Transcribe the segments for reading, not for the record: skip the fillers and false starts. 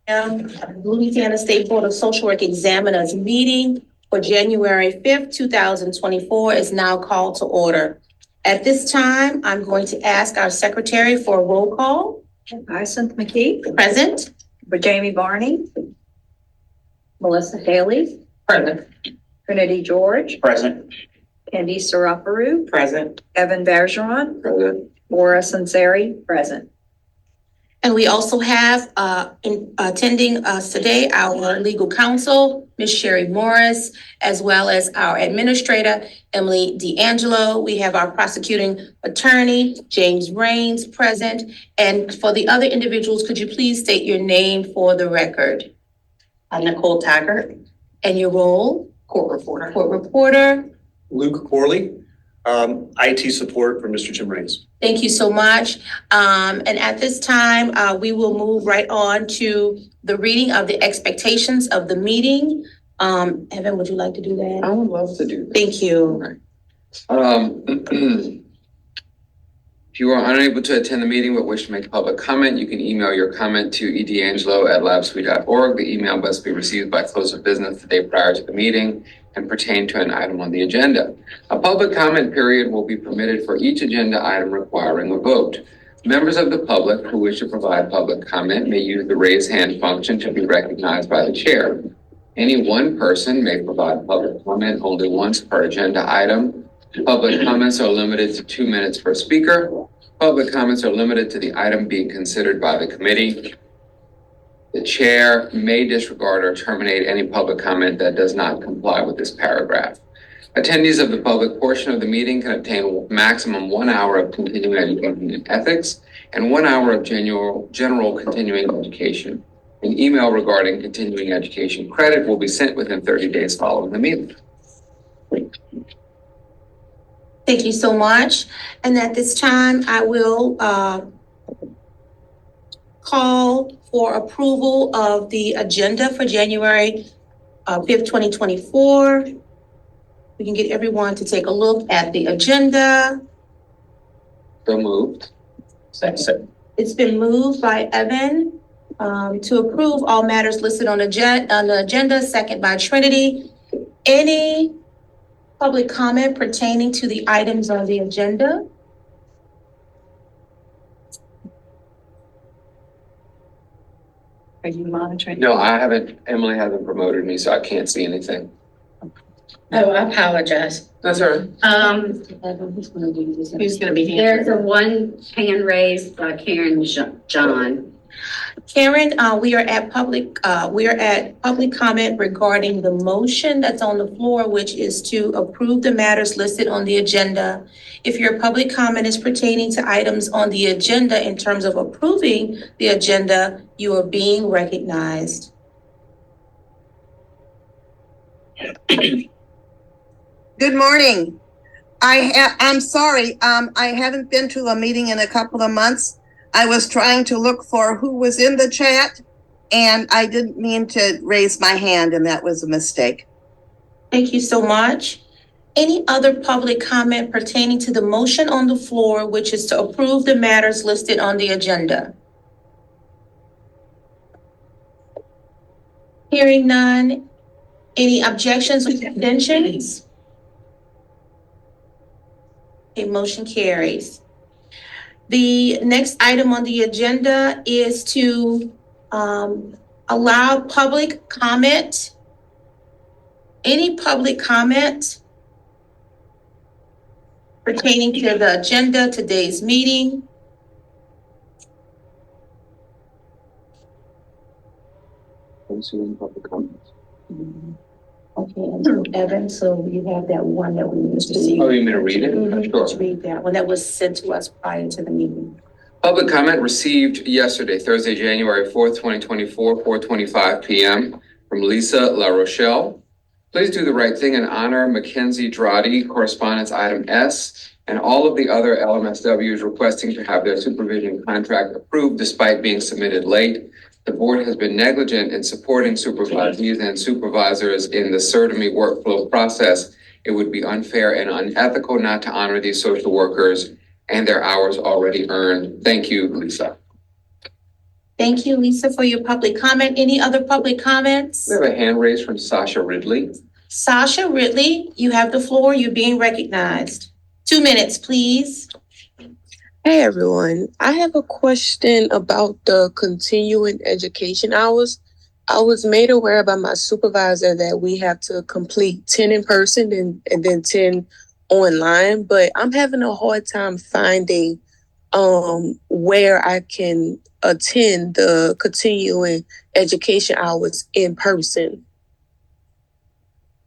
Louisiana State Board of Social Work Examiners meeting for January 5th, 2024 is now called to order. At this time, I'm going to ask our secretary for a roll call. Hyacinth McKee. Present. For Jamie Barney. Melissa Haley. Present. Trinity George. Present. Candice Saraparu. Present. Evan Bergeron. Present. Laura Sanseri. Present. And we also have attending us today, our legal counsel, Ms. Sherry Morris, as well as our administrator, Emily D'Angelo. We have our prosecuting attorney, James Raines, present. And for the other individuals, could you please state your name for the record? Nicole Taggart. And your role? Court reporter. Court reporter. Luke Corley, IT support for Mr. Jim Raines. Thank you so much. And at this time, we will move right on to the reading of the expectations of the meeting. Evan, would you like to do that? I would love to do that. Thank you. If you are unable to attend the meeting but wish to make a public comment, you can email your comment to edangelo@labsuite.org. The email must be received by close of business the day prior to the meeting and pertain to an item on the agenda. A public comment period will be permitted for each agenda item requiring a vote. Members of the public who wish to provide public comment may use the raise hand function to be recognized by the chair. Any one person may provide public comment only once per agenda item. Public comments are limited to 2 minutes per speaker. Public comments are limited to the item being considered by the committee. The chair may disregard or terminate any public comment that does not comply with this paragraph. Attendees of the public portion of the meeting can obtain maximum 1 hour of continuing education and ethics and 1 hour of general continuing education. An email regarding continuing education credit will be sent within 30 days following the meeting. Thank you so much. And at this time, I will call for approval of the agenda for January 5th, 2024. We can get everyone to take a look at the agenda. So moved. Second. It's been moved by Evan to approve all matters listed on the agenda, second by Trinity. Any public comment pertaining to the items on the agenda? Are you monitoring? No, I haven't. Emily hasn't promoted me, so I can't see anything. Oh, I apologize. That's all right. Who's going to be here? There's a one hand raised by Karen John. Karen, we are at public comment regarding the motion that's on the floor, which is to approve the matters listed on the agenda. If your public comment is pertaining to items on the agenda in terms of approving the agenda, you are being recognized. Good morning. I'm sorry. I haven't been to a meeting in a couple of months. I was trying to look for who was in the chat, and I didn't mean to raise my hand, and that was a mistake. Thank you so much. Any other public comment pertaining to the motion on the floor, which is to approve the matters listed on the agenda? Hearing none. Any objections or abstentions? A motion carries. The next item on the agenda is to allow public comment. Any public comment pertaining to the agenda, today's meeting? Okay, and so Evan, so you have that one that we used to see. Oh, you mean to read it? Let's Sure. read that one that was sent to us prior to the meeting. Public comment received yesterday, Thursday, January 4th, 2024, 4:25 p.m. from Lisa La Rochelle. Please do the right thing and honor Mackenzie Dradi, correspondence item S, and all of the other LMSWs requesting to have their supervision contract approved despite being submitted late. The board has been negligent in supporting supervisees and supervisors in the CERTME workflow process. It would be unfair and unethical not to honor these social workers and their hours already earned. Thank you, Lisa. Thank you, Lisa, for your public comment. Any other public comments? We have a hand raised from Sasha Ridley. Sasha Ridley, you have the floor. You're being recognized. 2 minutes, please. Hey everyone, I have a question about the continuing education hours. I was made aware by my supervisor that we have to complete 10 in person and then 10 online, but I'm having a hard time finding where I can attend the continuing education hours in person.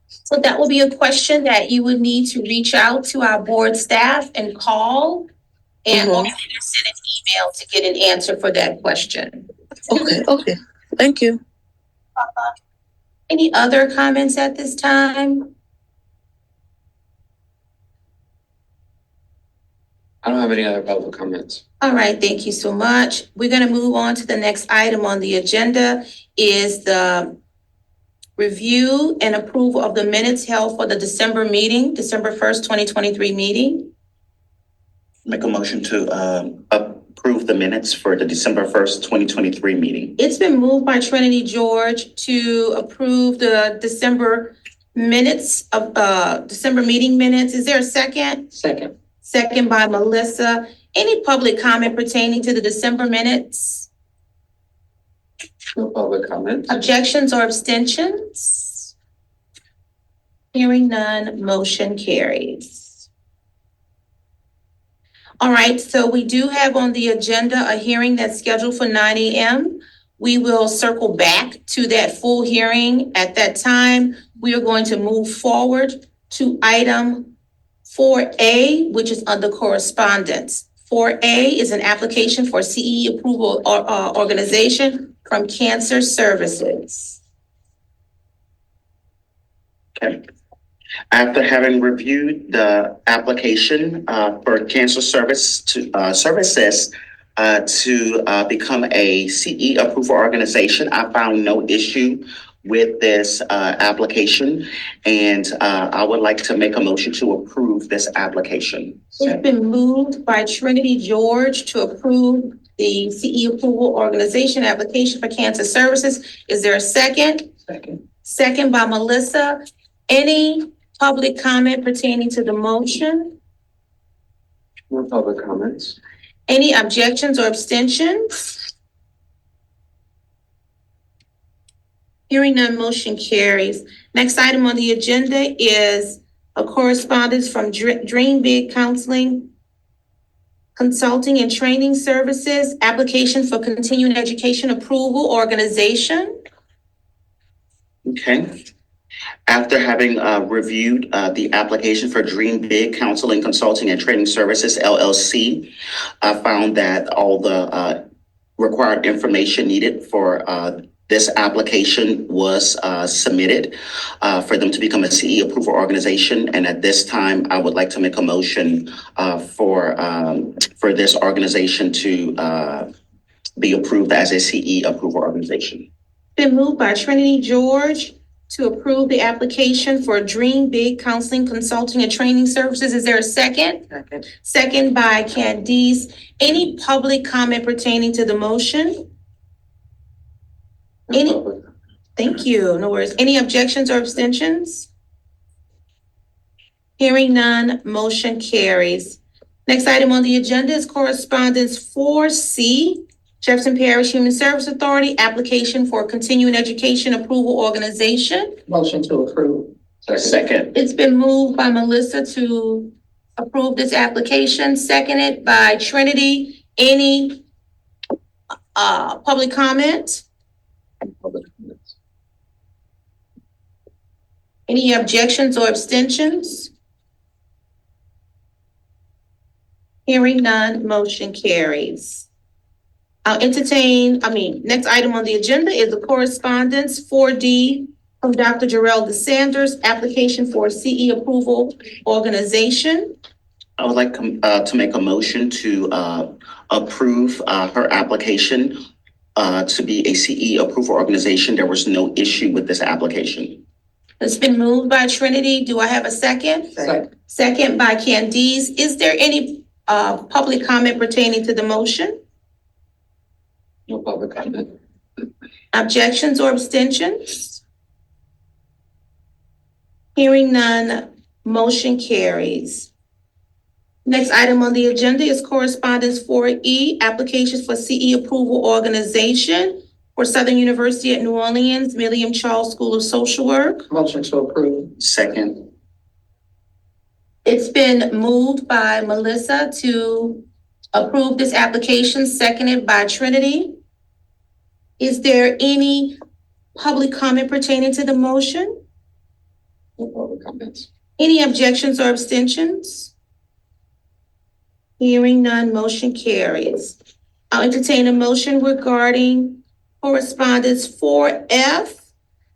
So that will be a question that you would need to reach out to our board staff and call and Mhm. also send an email to get an answer for that question. Okay. Thank you. Any other comments at this time? I don't have any other public comments. All right, thank you so much. We're going to move on to the next item on the agenda is the review and approval of the minutes held for the December meeting, December 1st, 2023 meeting. Make a motion to approve the minutes for the December 1st, 2023 meeting. It's been moved by Trinity George to approve the December minutes of December meeting minutes. Is there a second? Second. Second by Melissa. Any public comment pertaining to the December minutes? No public comments. Objections or abstentions? Hearing none, motion carries. All right, so we do have on the agenda a hearing that's scheduled for 9 a.m. We will circle back to that full hearing at that time. We are going to move forward to item 4A, which is under correspondence. 4A is an application for CE approval organization from Cancer Services. Okay. After having reviewed the application for Cancer Services to become a CE approval organization, I found no issue with this application, and I would like to make a motion to approve this application. It's been moved by Trinity George to approve the CE approval organization application for Cancer Services. Is there a second? Second. Second by Melissa. Any public comment pertaining to the motion? No public comments. Any objections or abstentions? Hearing none, motion carries. Next item on the agenda is a correspondence from Dream Big Counseling, Consulting and Training Services, application for continuing education approval organization. Okay. After having reviewed the application for Dream Big Counseling, Consulting and Training Services, LLC, I found that all the required information needed for this application was submitted for them to become a CE approval organization. And at this time, I would like to make a motion for this organization to be approved as a CE approval organization. Been moved by Trinity George to approve the application for Dream Big Counseling, Consulting and Training Services. Is there a second? Second. Second by Candice. Any public comment pertaining to the motion? No Any- public. Thank you. No worries. Any objections or abstentions? Hearing none, motion carries. Next item on the agenda is correspondence 4C, Jefferson Parish Human Service Authority, application for continuing education approval organization. Motion to approve. Second. It's been moved by Melissa to approve this application, seconded by Trinity. Any public comment? No public comments. Any objections or abstentions? Hearing none, motion carries. Next item on the agenda is the correspondence 4D from Dr. Jarrell DeSanders, application for CE approval organization. I would like to make a motion to approve her application to be a CE approval organization. There was no issue with this application. It's been moved by Trinity. Do I have a second? Second. Second by Candice. Is there any public comment pertaining to the motion? No public comment. Objections or abstentions? Hearing none, motion carries. Next item on the agenda is correspondence 4E, applications for CE approval organization for Southern University at New Orleans, William Charles School of Social Work. Motion to approve. Second. It's been moved by Melissa to approve this application, seconded by Trinity. Is there any public comment pertaining to the motion? No public comments. Any objections or abstentions? Hearing none, motion carries. I'll entertain a motion regarding correspondence 4F.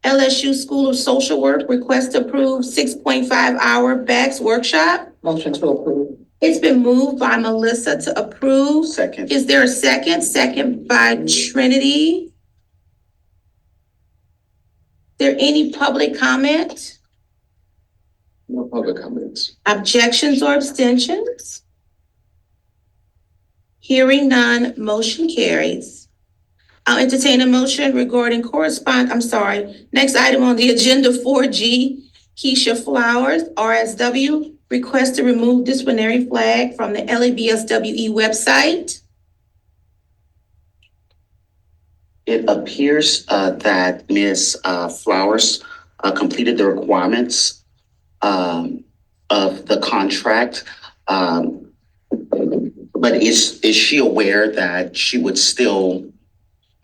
LSU School of Social Work request to approve 6.5-hour BACS workshop. Motion to approve. It's been moved by Melissa to approve. Second. Is there a second? Second by Trinity. Is there any public comment? No public comments. Objections or abstentions? Hearing none, motion carries. I'll entertain a motion regarding next item on the agenda 4G, Keisha Flowers, RSW, request to remove disciplinary flag from the LABSWE website. It appears that Ms. Flowers completed the requirements of the contract. But is she aware that she would still,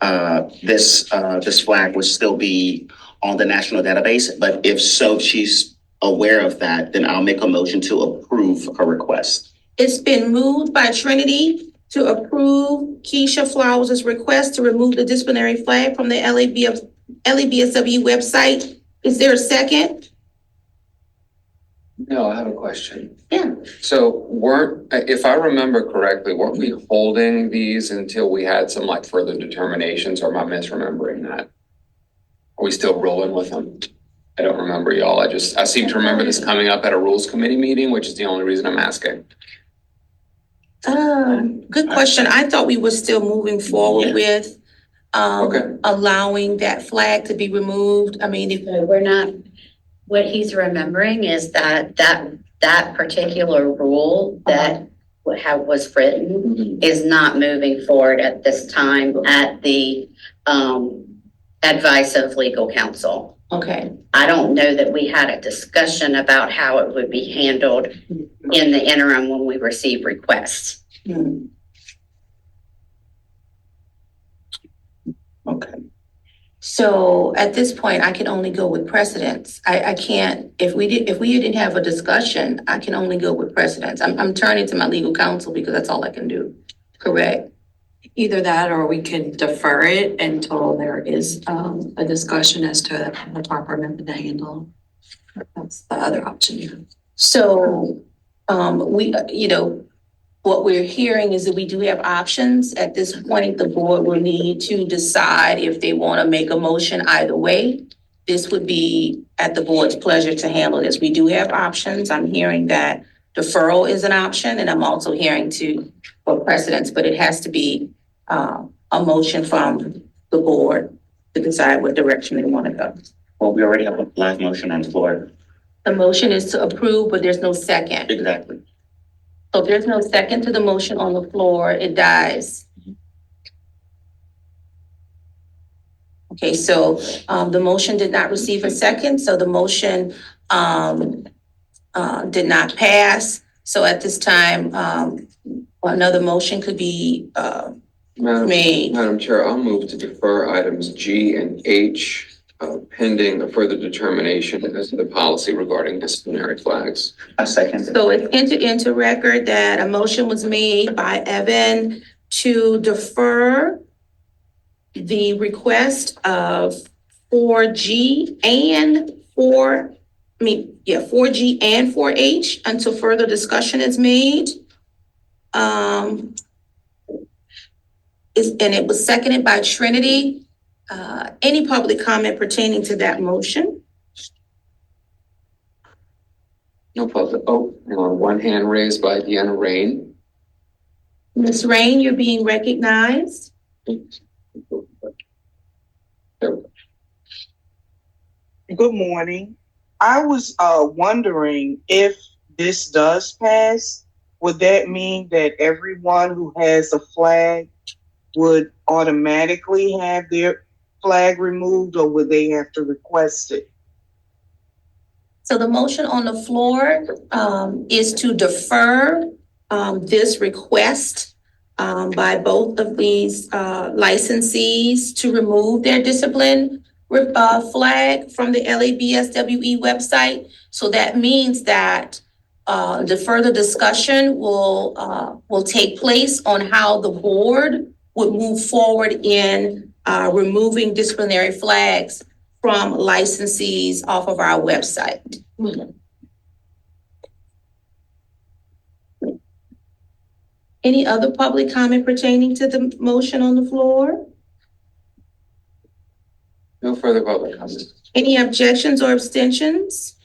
this flag would still be on the national database? But if so, if she's aware of that, then I'll make a motion to approve her request. It's been moved by Trinity to approve Keisha Flowers' request to remove the disciplinary flag from the LABSW website. Is there a second? No, I have a question. Yeah. So if I remember correctly, weren't we holding these until we had some like further determinations, or am I misremembering that? Are we still rolling with them? I don't remember, y'all. I seem to remember this coming up at a rules committee meeting, which is the only reason I'm asking. Good question. I thought we were still moving forward with Okay. allowing that flag to be removed. I mean, We're not, what he's remembering is that particular rule that was written is not moving forward at this time at the advice of legal counsel. okay. I don't know that we had a discussion about how it would be handled in the interim when we receive requests. Okay. So at this point, I can only go with precedents. I can't, if we didn't have a discussion, I can only go with precedents. I'm turning to my legal counsel because that's all I can do. Correct? Either that, or we can defer it until there is a discussion as to the proper method to handle. That's the other option. So, what we're hearing is that we do have options. At this point, the board will need to decide if they want to make a motion either way. This would be at the board's pleasure to handle this. We do have options. I'm hearing that deferral is an option, and I'm also hearing for precedents, but it has to be a motion from the board to decide what direction they want to go. Well, we already have a live motion on the floor. The motion is to approve, but there's no second. Exactly. So if there's no second to the motion on the floor, it dies. Okay, so the motion did not receive a second, so the motion did not pass. So at this time, another motion could be made. Madam Chair, I'll move to defer items G and H pending a further determination as to the policy regarding disciplinary flags. A second. So it's entered into record that a motion was made by Evan to defer the request of 4G and 4G and 4H until further discussion is made. And it was seconded by Trinity. Any public comment pertaining to that motion? No public. Oh, hang on. One hand raised by Deanna Rain. Ms. Rain, you're being recognized. Good morning. I was wondering if this does pass, would that mean that everyone who has a flag would automatically have their flag removed, or would they have to request it? So the motion on the floor is to defer this request by both of these licensees to remove their discipline flag from the LABSWE website. So that means that the further discussion will take place on how the board would move forward in removing disciplinary flags from licensees off of our website. Any other public comment pertaining to the motion on the floor? No further public comment. Any objections or abstentions?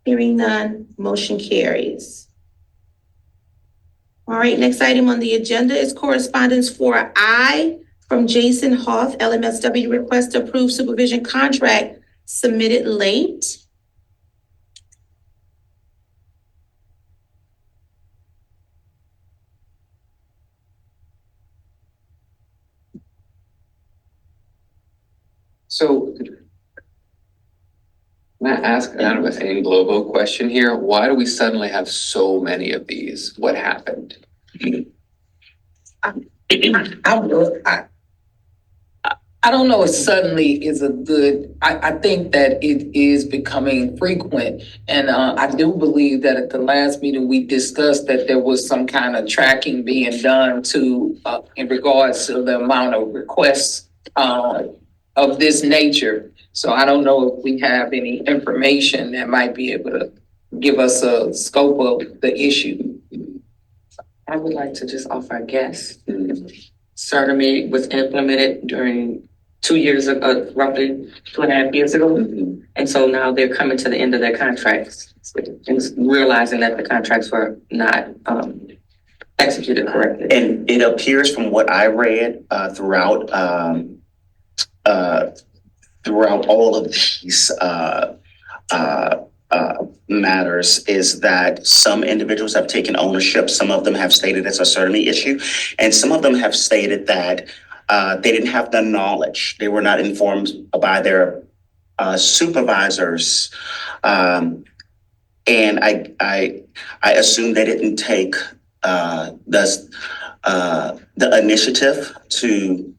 Hearing none, motion carries. All right, next item on the agenda is correspondence 4I from Jason Hoff, LMSW, request to approve supervision contract submitted late. So, can I ask kind of an global question here? Why do we suddenly have so many of these? What happened? I don't know if suddenly is a good, I think that it is becoming frequent. And I do believe that at the last meeting, we discussed that there was some kind of tracking being done to, in regards to the amount of requests of this nature. So I don't know if we have any information that might be able to give us a scope of the issue. I would like to just offer a guess. Certainly was implemented during 2 years ago, roughly 2.5 years ago. And so now they're coming to the end of their contracts and realizing that the contracts were not executed correctly. And it appears from what I read throughout all of these matters is that some individuals have taken ownership. Some of them have stated it's a certainty issue, and some of them have stated that they didn't have the knowledge. They were not informed by their supervisors, and I assume they didn't take the initiative to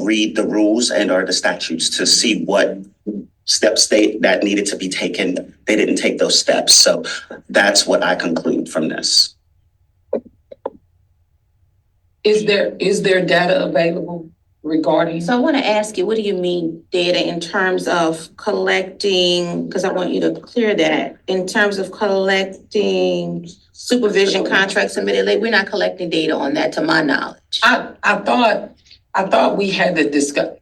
read the rules and or the statutes to see what steps that needed to be taken. They didn't take those steps. So that's what I conclude from this. Is there data available regarding? So I want to ask you, what do you mean data in terms of collecting, because I want you to clear that, in terms of collecting supervision contracts submitted late? We're not collecting data on that to my knowledge. I thought we had to discuss,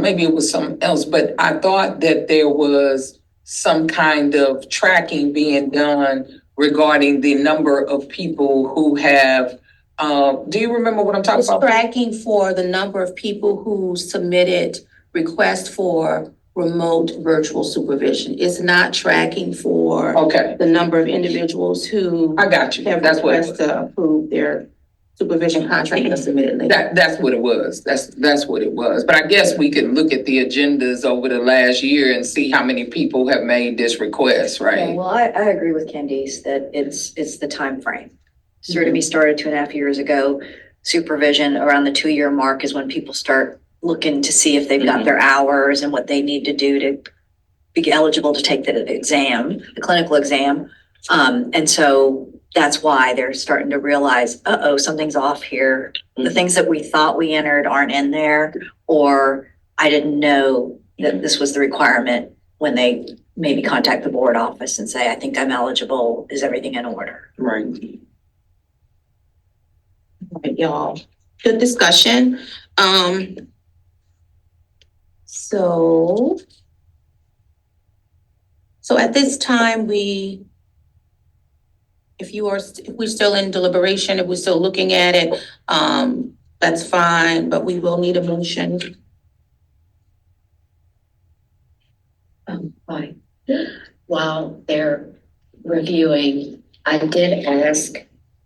maybe it was something else, but I thought that there was some kind of tracking being done regarding the number of people who have, do you remember what I'm talking about? Tracking for the number of people who submitted requests for remote virtual supervision. It's not tracking for the number of individuals who I got you. have requests to approve their supervision contract and submitted late. That's what it was. That's what it was. But I guess we could look at the agendas over the last year and see how many people have made this request, right? Yeah, well, I agree with Candice that it's the time frame. Certainty started 2.5 years ago. Supervision around the 2-year mark is when people start looking to see if they've got their hours and what they need to do to be eligible to take the exam, the clinical exam. And so that's why they're starting to realize, something's off here. The things that we thought we entered aren't in there, or I didn't know that this was the requirement when they maybe contact the board office and say, I think I'm eligible. Is everything in order? Right. All right, y'all. Good discussion. So at this time, if we're still in deliberation, if we're still looking at it, That's fine, but we will need a motion. Fine. While they're reviewing, I did ask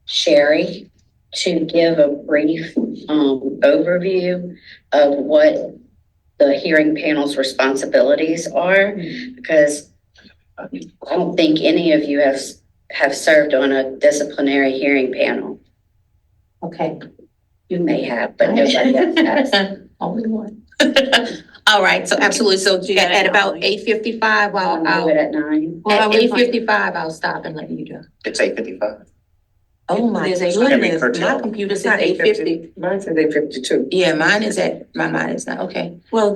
Sherry to give a brief overview of what the hearing panel's responsibilities are, because I don't think any of you have served on a disciplinary hearing panel. Okay. You may have, but nobody else has. Only one. All right, so absolutely. So at about 8:55, I'll do it at 9. at 8:55, I'll stop and let you do. It's 8:55. Oh my It is goodness, curtailed. my computer says 8:50. Mine says 8:52. Yeah, mine is not, okay. Well,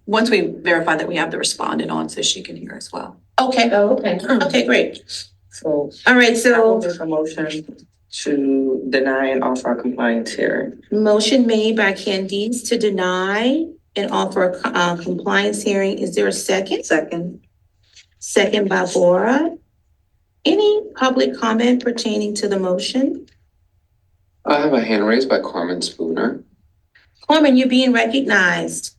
once we verify that we have the respondent on, so she can hear as well. Okay, Oh, okay. okay, great. So All right, I will so make a motion to deny and offer a compliance hearing. motion made by Candice to deny and offer a compliance hearing. Is there a second? Second. Second by Bora. Any public comment pertaining to the motion? I have a hand raised by Carmen Spooner. Carmen, you're being recognized.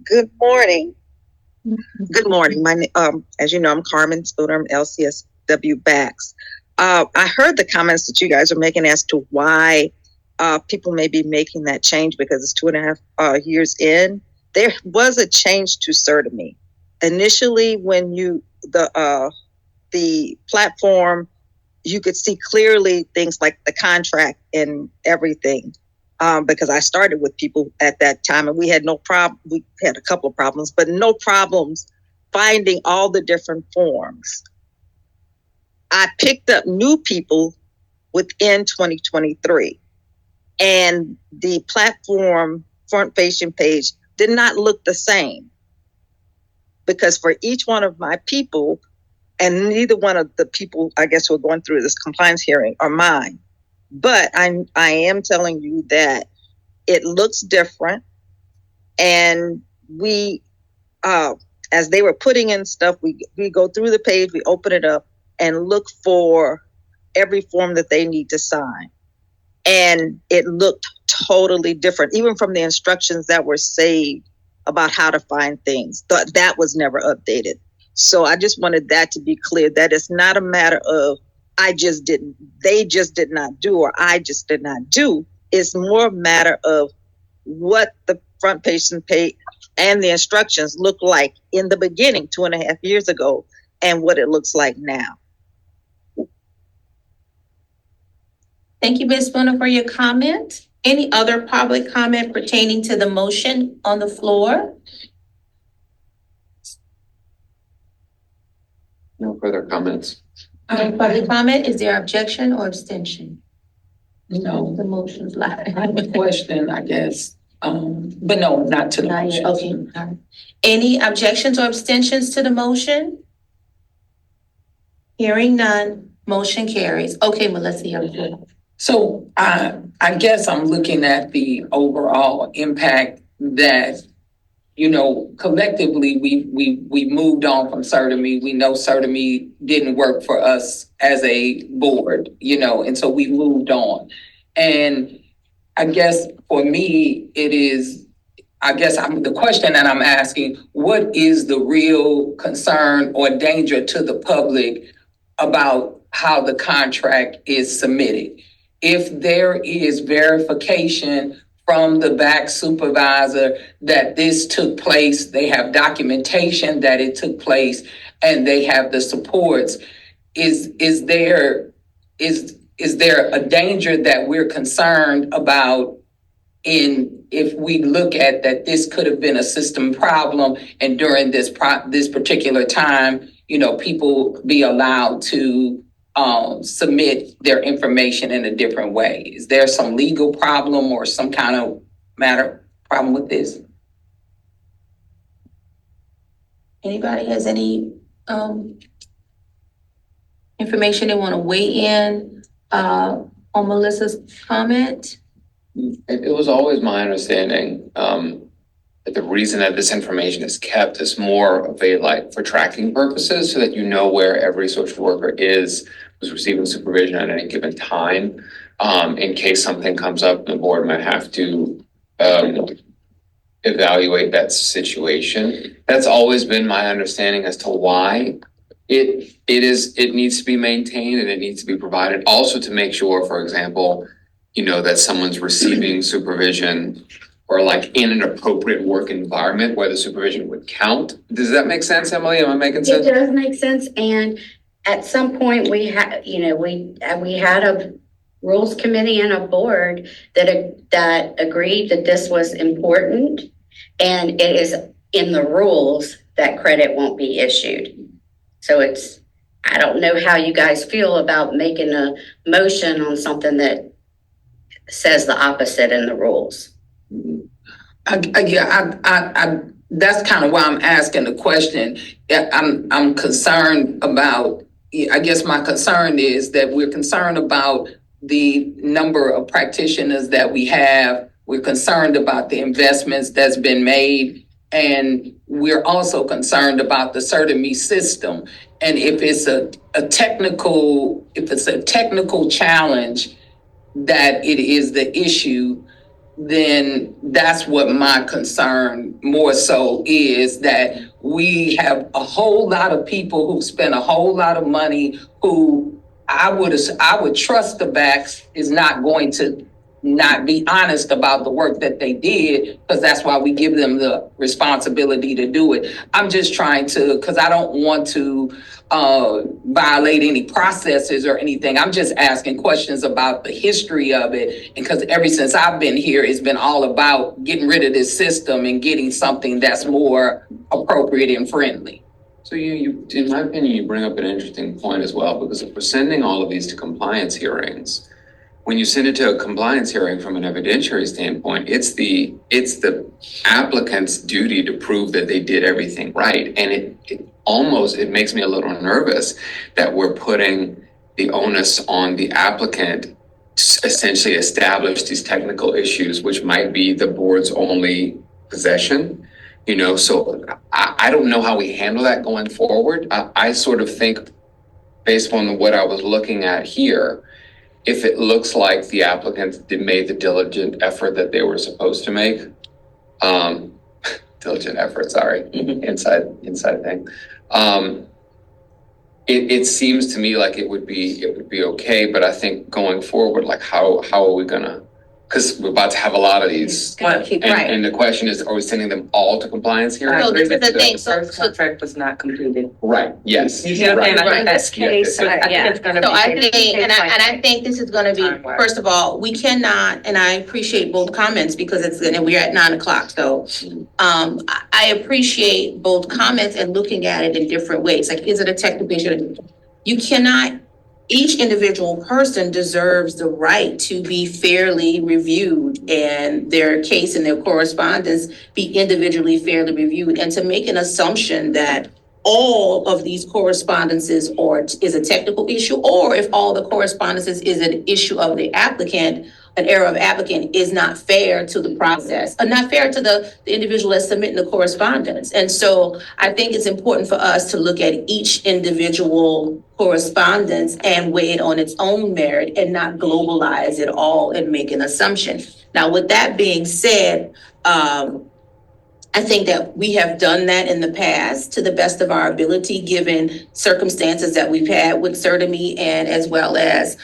Good morning. Good morning. As you know, I'm Carmen Spooner. I'm LCSW Bax. I heard the comments that you guys are making as to why people may be making that change because it's 2.5 years in. There was a change to CERTAME. Initially, when the platform, you could see clearly things like the contract and everything. Because I started with people at that time and we had no problem. We had a couple of problems, but no problems finding all the different forms. I picked up new people within 2023 and the platform front facing page did not look the same because for each one of my people, and neither one of the people, I guess, who are going through this compliance hearing are mine. But I am telling you that it looks different. And we, as they were putting in stuff, we go through the page, we open it up and look for every form that they need to sign. And it looked totally different, even from the instructions that were saved about how to find things. That was never updated. So I just wanted that to be clear, that it's not a matter of they just did not do, or I just did not do. It's more a matter of what the front page and the instructions look like in the beginning 2.5 years ago and what it looks like now. Thank you, Ms. Spooner, for your comment. Any other public comment pertaining to the motion on the floor? No further comments. No public comment. Is there objection or abstention? No, The motion's live. I have a question, I guess. But no, not to the Not yet. motion. Okay. All right. Any objections or abstentions to the motion? Hearing none, motion carries. Okay, Melissa, you're good. So I guess I'm looking at the overall impact that, collectively we moved on from CERTAME. We know CERTAME didn't work for us as a board, and so we moved on. And I guess for me, the question that I'm asking, what is the real concern or danger to the public about how the contract is submitted? If there is verification from the back supervisor that this took place, they have documentation that it took place, and they have the supports, is there a danger that we're concerned about if we look at that this could have been a system problem, and during this particular time, people be allowed to submit their information in a different way? Is there some legal problem or some kind of problem with this? Anybody has any information they want to weigh in on Melissa's comment? It was always my understanding the reason that this information is kept is more of a like for tracking purposes so that you know where every social worker was receiving supervision at any given time. In case something comes up, the board might have to evaluate that situation. That's always been my understanding as to why it needs to be maintained and it needs to be provided. Also to make sure, for example, that someone's receiving supervision or like in an appropriate work environment where the supervision would count. Does that make sense, Emily? Am I making sense? It does make sense. And at some point we had, we had a rules committee and a board that agreed that this was important. And it is in the rules that credit won't be issued. So I don't know how you guys feel about making a motion on something that says the opposite in the rules. That's kind of why I'm asking the question. I'm concerned about, I guess my concern is that we're concerned about the number of practitioners that we have. We're concerned about the investments that's been made. And we're also concerned about the CertaMe system. And if it's a technical challenge that it is the issue, then that's what my concern more so is, that we have a whole lot of people who spend a whole lot of money who I would trust the backs is not going to not be honest about the work that they did, because that's why we give them the responsibility to do it. I'm just trying to, because I don't want to violate any processes or anything. I'm just asking questions about the history of it. And because ever since I've been here, it's been all about getting rid of this system and getting something that's more appropriate and friendly. So you, in my opinion, you bring up an interesting point as well, because if we're sending all of these to compliance hearings, when you send it to a compliance hearing from an evidentiary standpoint, it's the applicant's duty to prove that they did everything right. And it makes me a little nervous that we're putting the onus on the applicant to essentially establish these technical issues, which might be the board's only possession. So I don't know how we handle that going forward. I sort of think, based on what I was looking at here, if it looks like the applicants made the diligent effort that they were supposed to make, inside thing. It seems to me like it would be okay, but I think going forward, like how are we gonna? Because we're about to have a lot of these, and the question is, are we sending them all to compliance here? I agree with the you. thing. The first contract was not completed. Right. Yes. You see what I'm saying? I think that's case. Yeah. I think it's gonna be. So I think, and I think this is gonna be, Time-wise. first of all, we cannot, and I appreciate both comments because and we're at 9:00. So I appreciate both comments and looking at it in different ways. Like, is it a technical issue? You cannot, each individual person deserves the right to be fairly reviewed and their case and their correspondence be individually fairly reviewed, and to make an assumption that all of these correspondences is a technical issue, or if all the correspondences is an issue of the applicant, an error of applicant, is not fair to the process, not fair to the individual that's submitting the correspondence. And so I think it's important for us to look at each individual correspondence and weigh it on its own merit and not globalize it all and make an assumption. Now, with that being said, I think that we have done that in the past to the best of our ability, given circumstances that we've had with CertaMe and as well as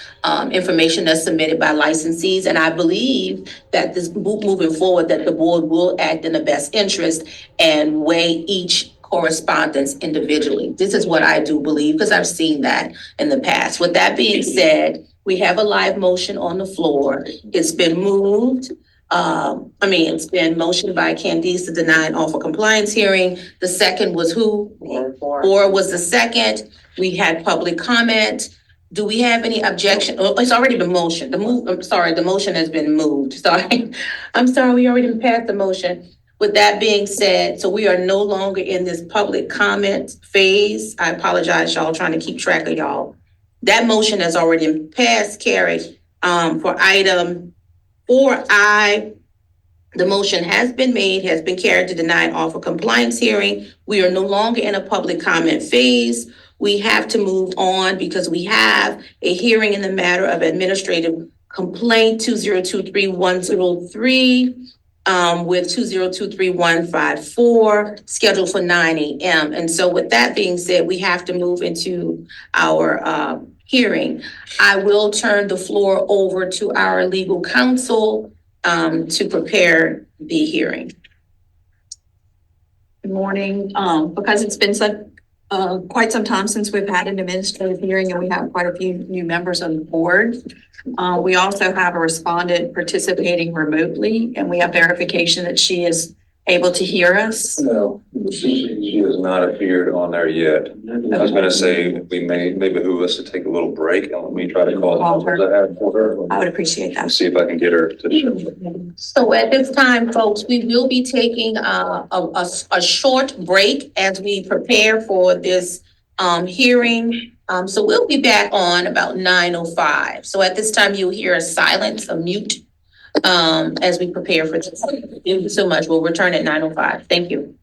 information that's submitted by licensees. And I believe that this moving forward, that the board will act in the best interest and weigh each correspondence individually. This is what I do believe, because I've seen that in the past. With that being said, we have a live motion on the floor. It's been moved. It's been motioned by Candice to deny an offer compliance hearing. The second was who? Or was the second. We had public comment. Do we have any objection? Oh, it's already been motioned. The motion has been moved. Sorry. I'm sorry, we already passed the motion. With that being said, so we are no longer in this public comment phase. I apologize, y'all, trying to keep track of y'all. That motion has already passed, carried. For item 4I, The motion has been made, has been carried to deny an offer compliance hearing. We are no longer in a public comment phase. We have to move on because we have a hearing in the matter of administrative complaint 2023-103 with 2023-154 scheduled for 9 a.m. And so with that being said, we have to move into our hearing. I will turn the floor over to our legal counsel to prepare the hearing. Good morning. Because it's been quite some time since we've had an administrative hearing and we have quite a few new members on the board. We also have a respondent participating remotely, and we have verification that she is able to hear us. No, she has not appeared on there yet. I was gonna say, we may behoove us to take a little break and let me try to call the numbers I have for her. I would appreciate that. And see if I can get her to. So at this time, folks, we will be taking a short break as we prepare for this hearing. So we'll be back on about 9:05. So at this time, you'll hear a silence, a mute, as we prepare for this. Thank you so much. We'll return at 9:05. Thank you.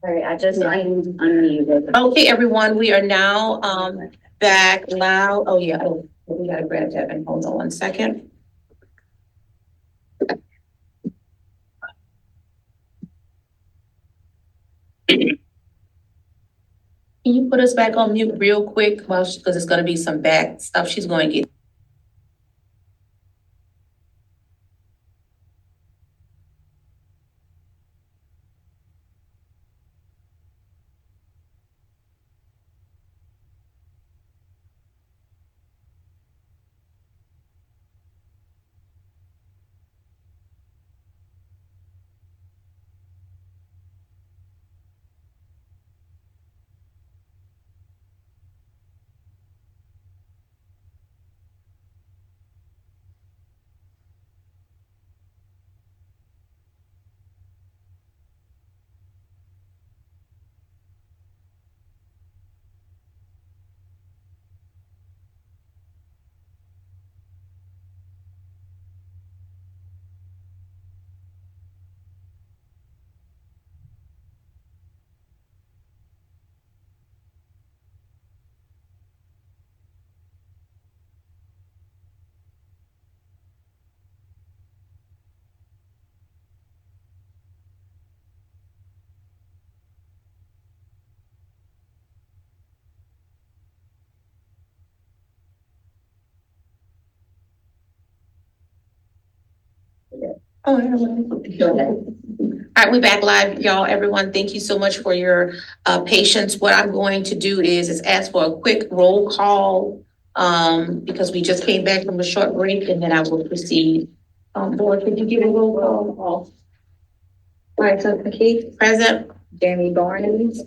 Sorry, I just unmuted. Okay, everyone, we are now back loud. Oh, yeah, we gotta grab that and hold on one second. Can you put us back on mute real quick? Well, because it's gonna be some back stuff she's going to get. Oh, go ahead. All right, we're back live, y'all. Everyone, thank you so much for your patience. What I'm going to do is ask for a quick roll call because we just came back from a short break, and then I will proceed. Board, could you give a roll call? All right, so McKee, present. Jamie Barnes,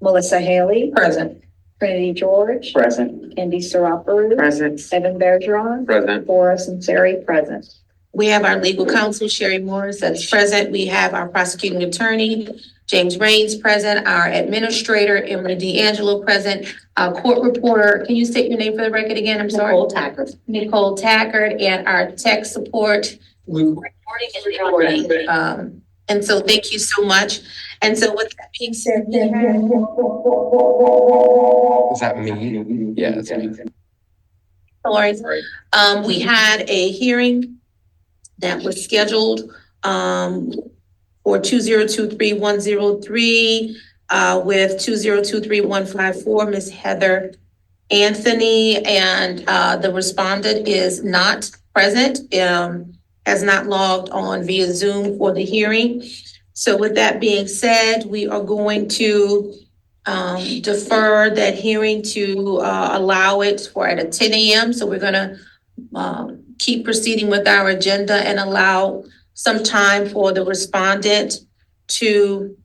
Melissa Haley, Present. Trinity George, Present. Candy Saraparu, Present. Evan Bergeron, Present. Forrest and Sari, present. We have our legal counsel, Sherry Morris, that's present. We have our prosecuting attorney, James Raines, present. Our administrator, Emily D'Angelo, present. Our court reporter, can you state your name for the record again? I'm sorry. Nicole Tackert. Nicole Tackert, and our tech support. Recording. And so thank you so much. And so with that being said, Is that me? Yeah, it's me. Sorry. We had a hearing that was scheduled for 2023-103 with 2023-154, Ms. Heather Anthony, and the respondent is not present, has not logged on via Zoom for the hearing. So with that being said, we are going to defer that hearing to allow it for at 10 a.m. So we're gonna keep proceeding with our agenda and allow some time for the respondent to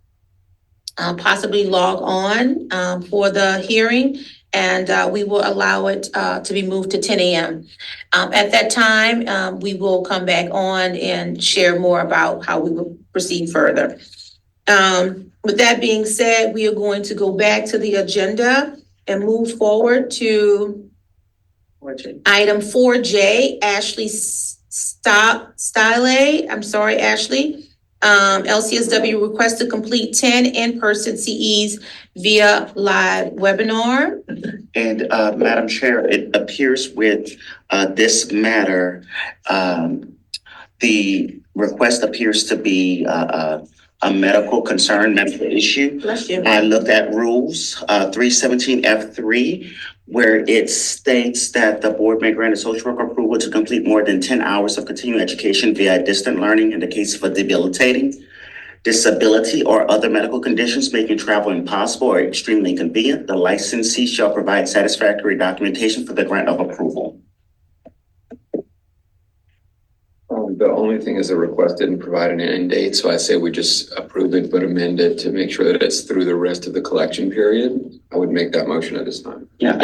possibly log on for the hearing. And we will allow it to be moved to 10 a.m. At that time, we will come back on and share more about how we will proceed further. With that being said, we are going to go back to the agenda and move forward to item 4J, Ashley Style. I'm sorry, Ashley. LCSW request to complete 10 in-person CEs via live webinar. And Madam Chair, it appears with this matter, the request appears to be a medical concern, medical issue. Bless you. I looked at rules 317F3, where it states that the board may grant a social worker approval to complete more than 10 hours of continuing education via distant learning in the case of a debilitating disability or other medical conditions making travel impossible or extremely inconvenient. The licensee shall provide satisfactory documentation for the grant of approval. The only thing is the request didn't provide an end date, so I say we just approve it but amend it to make sure that it's through the rest of the collection period. I would make that motion at this time. Yeah, Is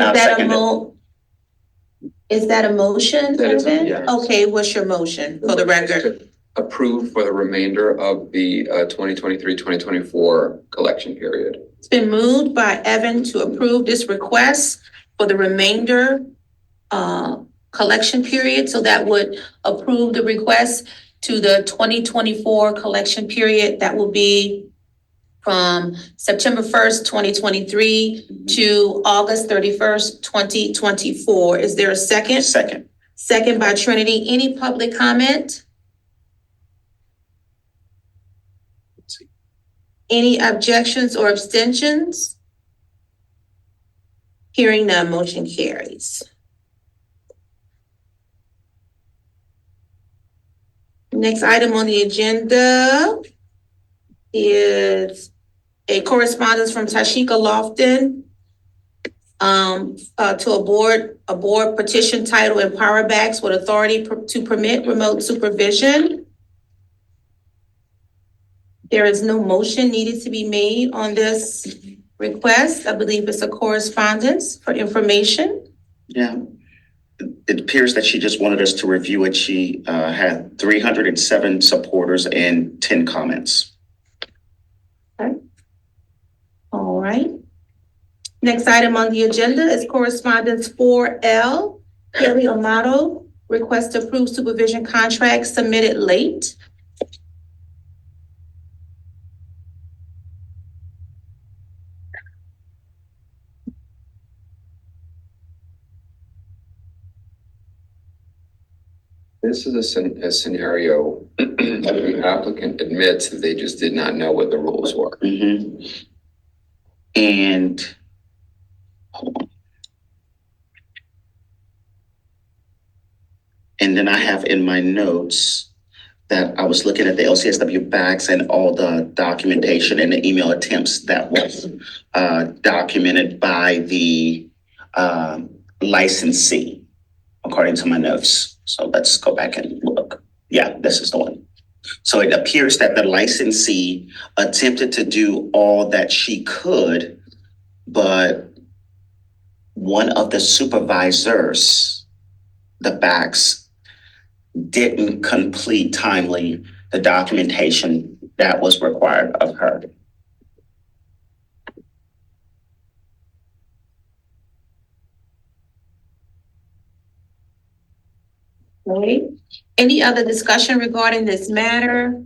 that a motion, That is, Evan? yes. Okay, what's your motion for the record? Approve for the remainder of the 2023-2024 collection period. It's been moved by Evan to approve this request for the remainder collection period. So that would approve the request to the 2024 collection period. That will be from September 1st, 2023 to August 31st, 2024. Is there a second? Second. Second by Trinity. Any public comment? Any objections or abstentions? Hearing none, motion carries. Next item on the agenda is a correspondence from Tashika Lofton to a board petition title Empower Backs with authority to permit remote supervision. There is no motion needed to be made on this request. I believe it's a correspondence for information. Yeah. It appears that she just wanted us to review it. She had 307 supporters and 10 comments. Okay. All right. Next item on the agenda is correspondence 4L. Haley Amato, request to approve supervision contract submitted late. This is a scenario that the applicant admits that they just did not know what the rules were. Mm-hmm. And hold on. And then I have in my notes that I was looking at the LCSW backs and all the documentation and the email attempts that was documented by the licensee, according to my notes. So let's go back and look. Yeah, this is the one. So it appears that the licensee attempted to do all that she could, but one of the supervisors, the backs, didn't complete timely the documentation that was required of her. Okay. Any other discussion regarding this matter?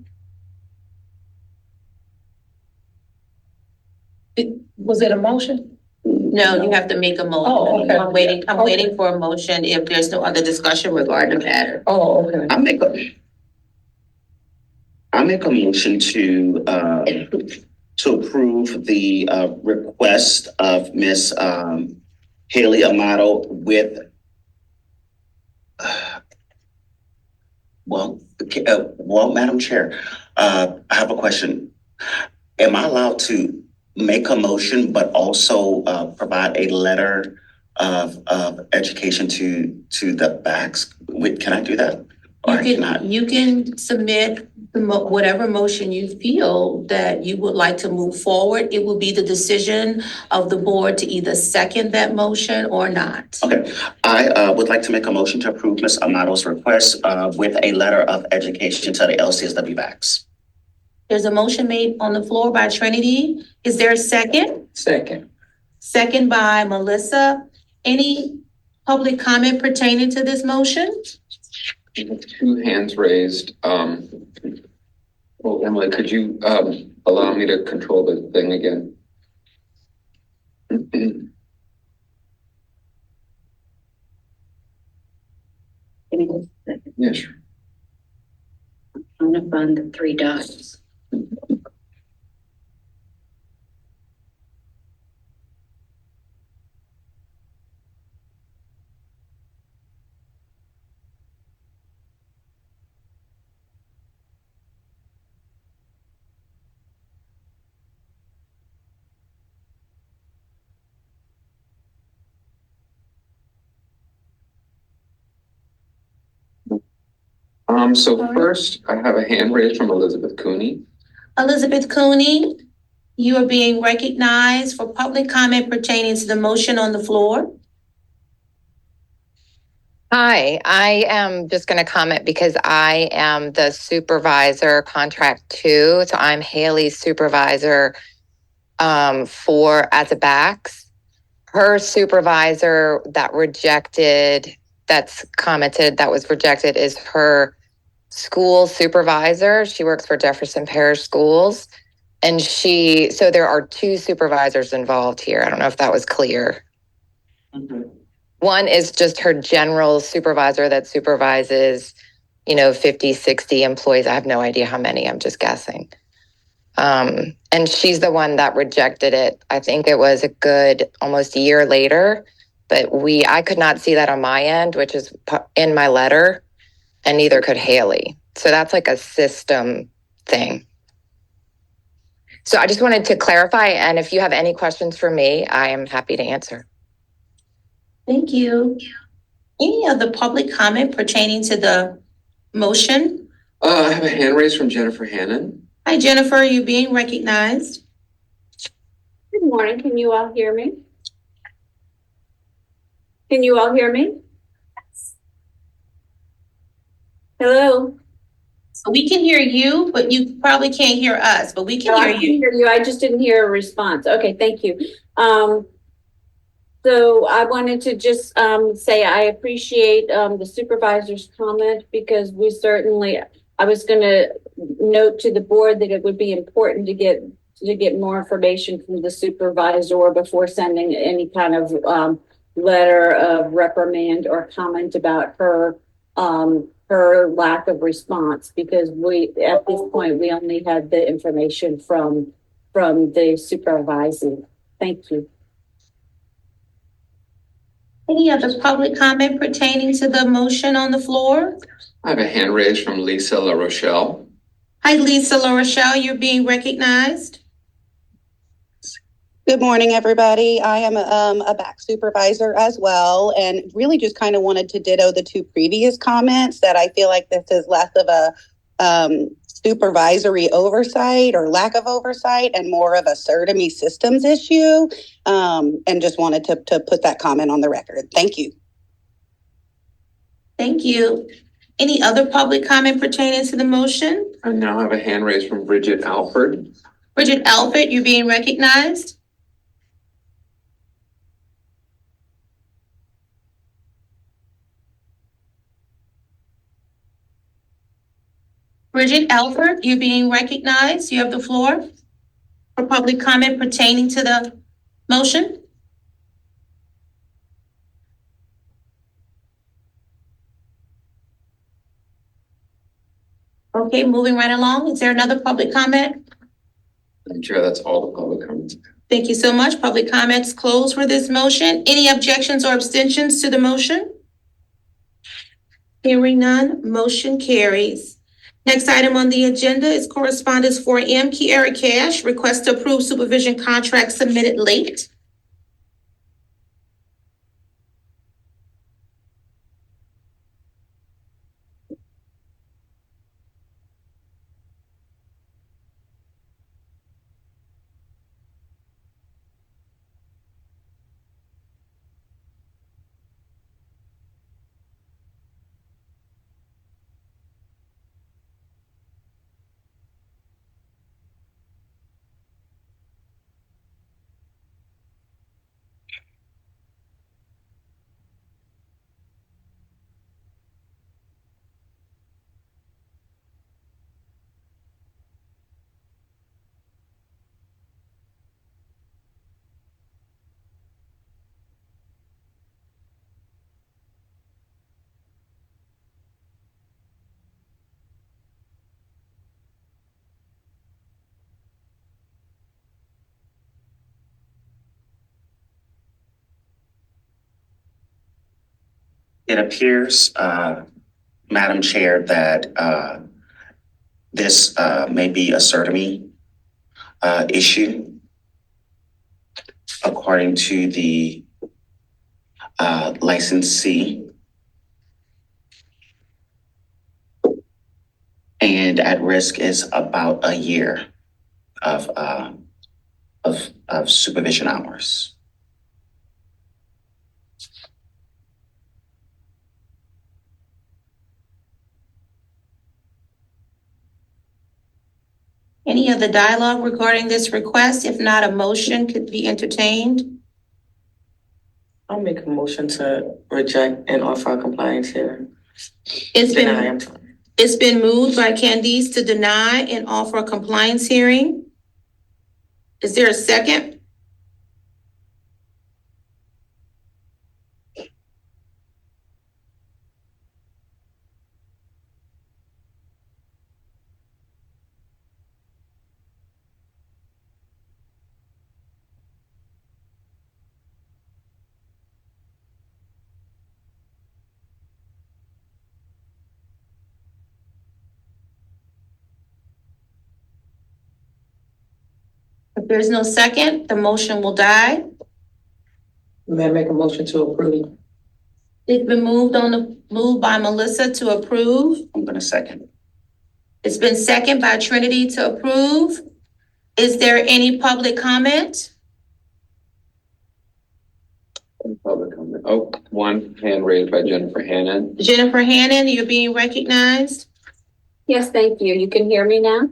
Was it a motion? No, you have to make a motion. Oh, okay. I'm waiting for a motion if there's no other discussion regarding the matter. Oh, okay. I make a motion to approve the request of Miss Haley Amato with well, Madam Chair, I have a question. Am I allowed to make a motion, but also provide a letter of education to the backs? Can I do that? Or You can submit whatever motion you feel that you would like to move forward. It will be the decision of the board to either second that motion or not. Okay, I would like to make a motion to approve Ms. Amato's request with a letter of education to the LCSW backs. There's a motion made on the floor by Trinity. Is there a second? Second. Second by Melissa. Any public comment pertaining to this motion? Two hands raised. Well, Emily, could you allow me to control the thing again? Yeah, sure. I'm gonna find the three dots. So first, I have a hand raised from Elizabeth Cooney. Elizabeth Cooney, you are being recognized for public comment pertaining to the motion on the floor. Hi, I am just going to comment because I am the supervisor contract 2. So I'm Haley's supervisor for at the backs. Her supervisor that was rejected is her school supervisor. She works for Jefferson Parish Schools. And so there are two supervisors involved here. I don't know if that was clear. One is just her general supervisor that supervises, 50, 60 employees. I have no idea how many, I'm just guessing. And she's the one that rejected it. I think it was a good almost a year later, but I could not see that on my end, which is in my letter, and neither could Haley. So that's like a system thing. So I just wanted to clarify, and if you have any questions for me, I am happy to answer. Thank you. Any other public comment pertaining to the motion? I have a hand raised from Jennifer Hannon. Hi, Jennifer, you're being recognized. Good morning. Can you all hear me? Can you all hear me? Hello? So we can hear you, but you probably can't hear us, but we can hear I can you. hear you. I just didn't hear a response. Okay, thank you. So I wanted to just say I appreciate the supervisor's comment, because I was going to note to the board that it would be important to get more information from the supervisor before sending any kind of letter of reprimand or comment about her lack of response, because at this point we only had the information from the supervisor. Thank you. Any other public comment pertaining to the motion on the floor? I have a hand raised from Lisa La Rochelle. Hi, Lisa La Rochelle, you're being recognized. Good morning, everybody. I am a back supervisor as well, and really just kind of wanted to ditto the two previous comments that I feel like this is less of a supervisory oversight or lack of oversight and more of a CERTME systems issue, and just wanted to put that comment on the record. Thank you. Thank you. Any other public comment pertaining to the motion? I now have a hand raised from Bridget Alford. Bridget Alford, you're being recognized. Bridget Alford, you're being recognized. You have the floor for public comment pertaining to the motion. Okay, moving right along. Is there another public comment? I'm sure that's all the public comments. Thank you so much. Public comments closed for this motion. Any objections or abstentions to the motion? Hearing none, motion carries. Next item on the agenda is correspondence 4M, Kiara Cash, request to approve supervision contract submitted late. It appears, Madam Chair, that this may be a CERTME issue. According to the licensee. And at risk is about a year of supervision hours. Any other dialogue regarding this request? If not, a motion could be entertained. I'll make a motion to reject and offer a compliance hearing. It's been moved by Candice to deny and offer a compliance hearing. Is there a second? If there's no second, the motion will die. May I make a motion to approve? It's been moved by Melissa to approve. I'm gonna second. It's been second by Trinity to approve. Is there any public comment? Public comment. Oh, one hand raised by Jennifer Hannon. Jennifer Hannon, you're being recognized. Yes, thank you. You can hear me now?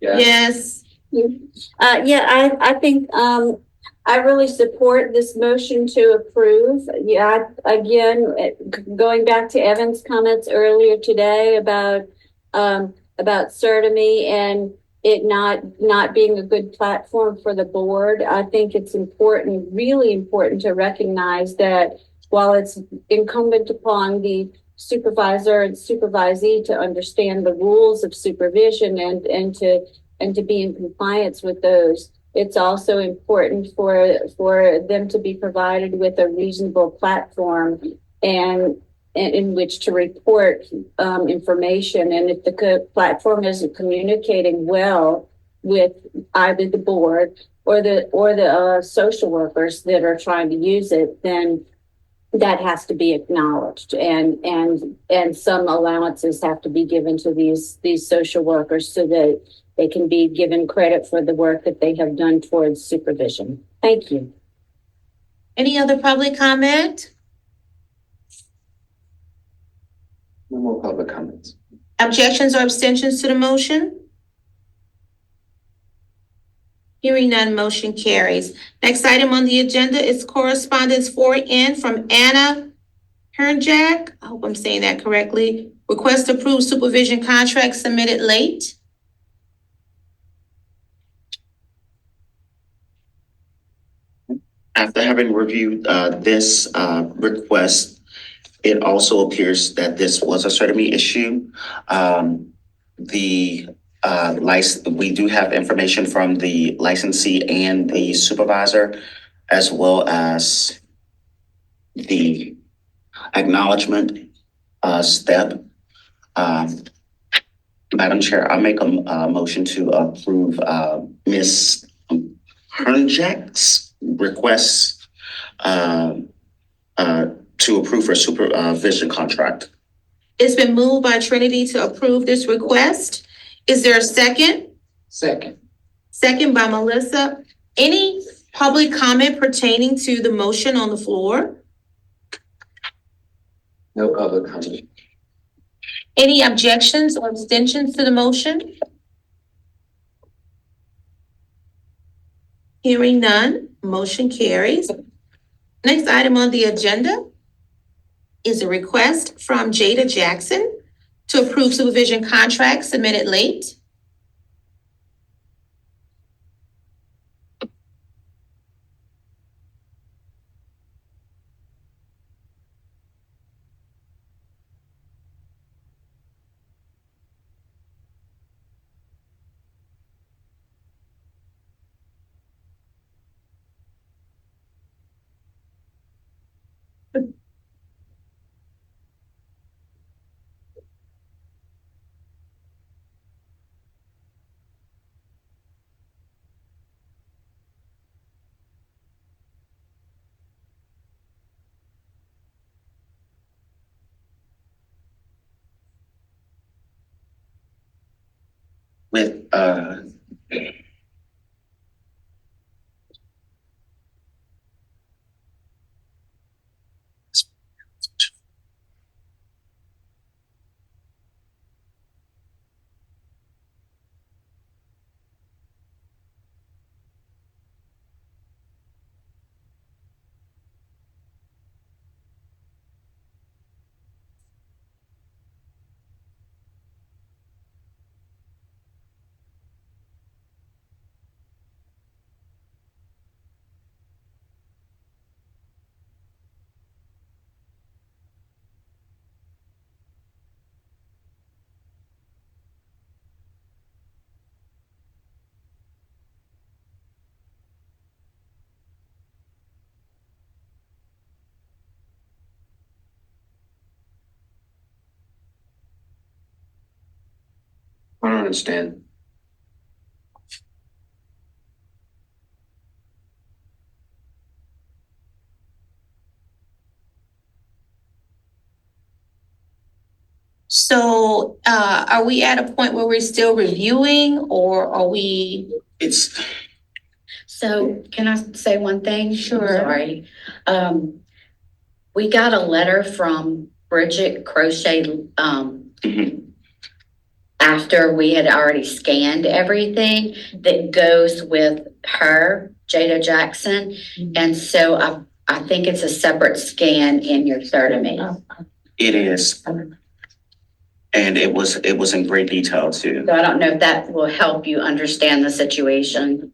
Yes. Yeah, I think, I really support this motion to approve. Yeah, again, going back to Evan's comments earlier today about Certamy and it not being a good platform for the board. I think it's important, really important to recognize that while it's incumbent upon the supervisor and supervisee to understand the rules of supervision and to be in compliance with those, it's also important for them to be provided with a reasonable platform and in which to report information. And if the platform isn't communicating well with either the board or the social workers that are trying to use it, then that has to be acknowledged, and some allowances have to be given to these social workers so that they can be given credit for the work that they have done towards supervision. Thank you. Any other public comment? No more public comments. Objections or abstentions to the motion? Hearing none, motion carries. Next item on the agenda is correspondence 4N from Anna Hernjack. I hope I'm saying that correctly. Request to approve supervision contract submitted late. After having reviewed this request, it also appears that this was a Certamy issue. The we do have information from the licensee and the supervisor, as well as the acknowledgement step. Madam Chair, I make a motion to approve Ms. Hernjack's request to approve her supervision contract. It's been moved by Trinity to approve this request. Is there a second? Second. Second by Melissa. Any public comment pertaining to the motion on the floor? No public comment. Any objections or abstentions to the motion? Hearing none, motion carries. Next item on the agenda is a request from Jada Jackson to approve supervision contract submitted late. With don't understand. So, are we at a point where we're still reviewing or are we? It's, So can I say one thing? Sure. Sorry. We got a letter from Bridget Crochet, after we had already scanned everything that goes with her, Jada Jackson. And so I think it's a separate scan in your Certime. it is. And it was in great detail too. So I don't know if that will help you understand the situation.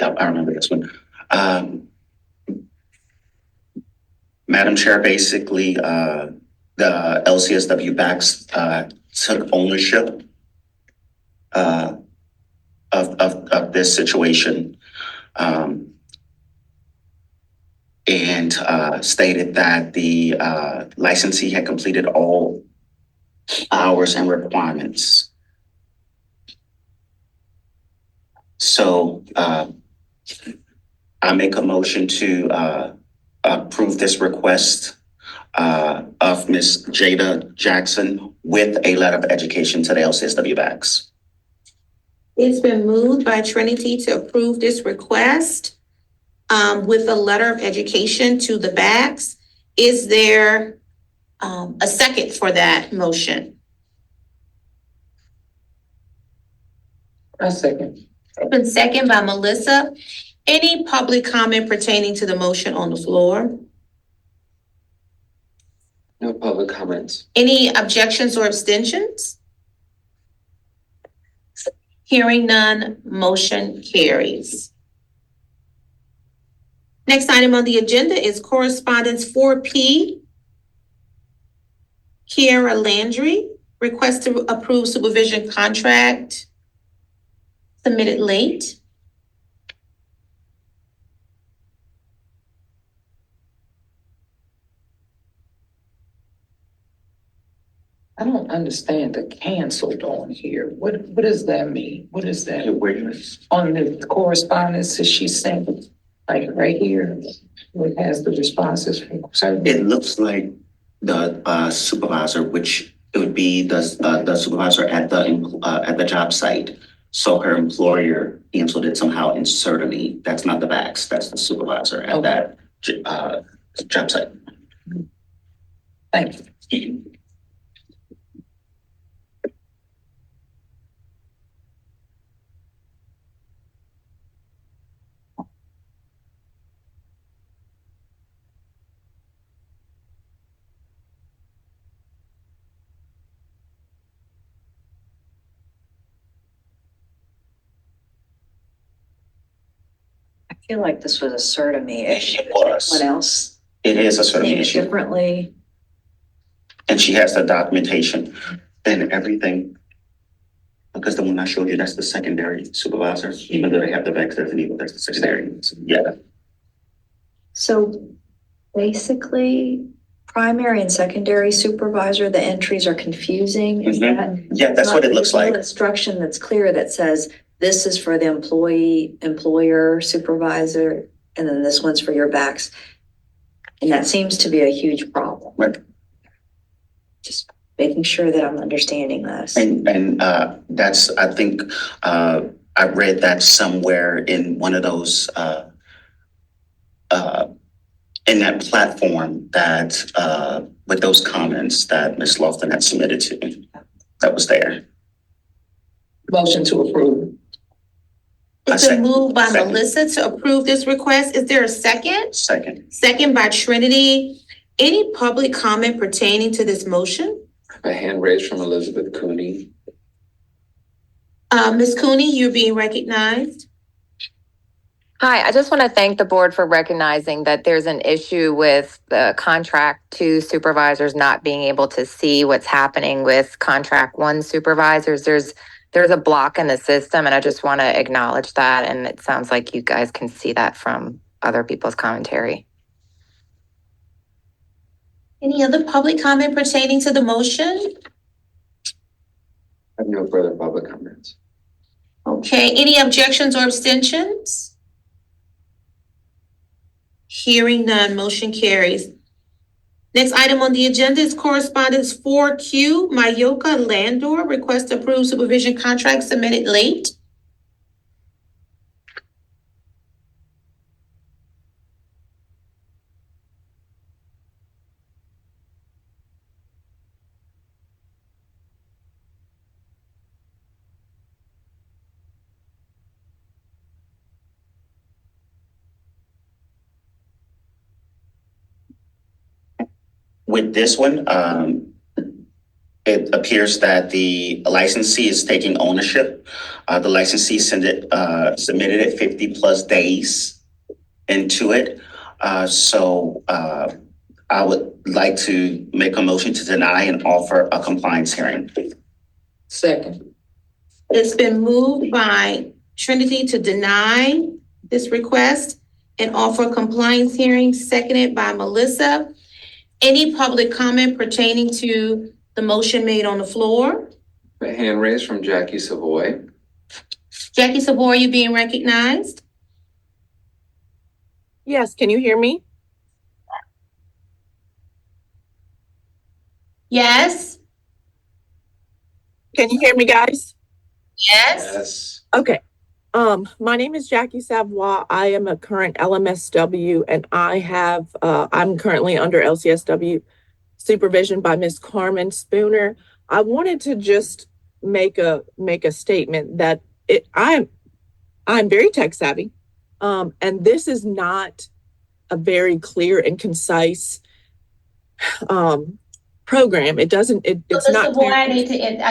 I remember this one. Madam Chair, basically, the LCSW backs took ownership of this situation, and stated that the licensee had completed all hours and requirements. So I make a motion to approve this request of Ms. Jada Jackson with a letter of education to the LCSW backs. It's been moved by Trinity to approve this request with a letter of education to the backs. Is there a second for that motion? A second. Been second by Melissa. Any public comment pertaining to the motion on the floor? No public comments. Any objections or abstentions? Hearing none, motion carries. Next item on the agenda is correspondence 4P. Kiara Landry, request to approve supervision contract submitted late. I don't understand the canceled on here. What does that mean? What is that? On the correspondence that she sent, like right here, it has the responses from certain. It looks like the supervisor, which it would be the supervisor at the job site. So her employer canceled it somehow in Certainty. That's not the backs. That's the supervisor at that job site. Thank you. I feel like this was a Certame issue. It was. Someone else It is a Certainty seeing it issue. differently. And she has the documentation and everything. Because the one I showed you, that's the secondary supervisor, even though they have the backs, that's the secondary. Yeah. So basically, primary and secondary supervisor, the entries are confusing. Is that? Yeah, that's what it looks There's no like. instruction that's clear that says this is for the employer, supervisor, and then this one's for your backs. And that seems to be a huge problem. Right. Just making sure that I'm understanding this. And that's, I think, I read that somewhere in one of those, in that platform that, with those comments that Ms. Lofton had submitted to me, that was there. Motion to approve. It's been moved by Melissa to approve this request. Is there a second? Second. Second by Trinity. Any public comment pertaining to this motion? A hand raised from Elizabeth Cooney. Ms. Cooney, you're being recognized. Hi, I just want to thank the board for recognizing that there's an issue with the contract 2 supervisors not being able to see what's happening with contract 1 supervisors. There's a block in the system, and I just want to acknowledge that. And it sounds like you guys can see that from other people's commentary. Any other public comment pertaining to the motion? I have no further public comments. Okay, any objections or abstentions? Hearing none, motion carries. Next item on the agenda is correspondence 4Q, Mayoka Landor, request to approve supervision contract submitted late. With this one, it appears that the licensee is taking ownership. The licensee submitted it 50 plus days into it. So I would like to make a motion to deny and offer a compliance hearing. Second. It's been moved by Trinity to deny this request and offer a compliance hearing, seconded by Melissa. Any public comment pertaining to the motion made on the floor? A hand raised from Jackie Savoy. Jackie Savoy, you being recognized? Yes, can you hear me? Yes. Can you hear me, guys? Yes. Yes. Okay. My name is Jackie Savoy. I am a current LMSW, and I'm currently under LCSW supervision by Ms. Carmen Spooner. I wanted to just make a statement that I'm very tech savvy, and this is not a very clear and concise program. It's not Savoy, I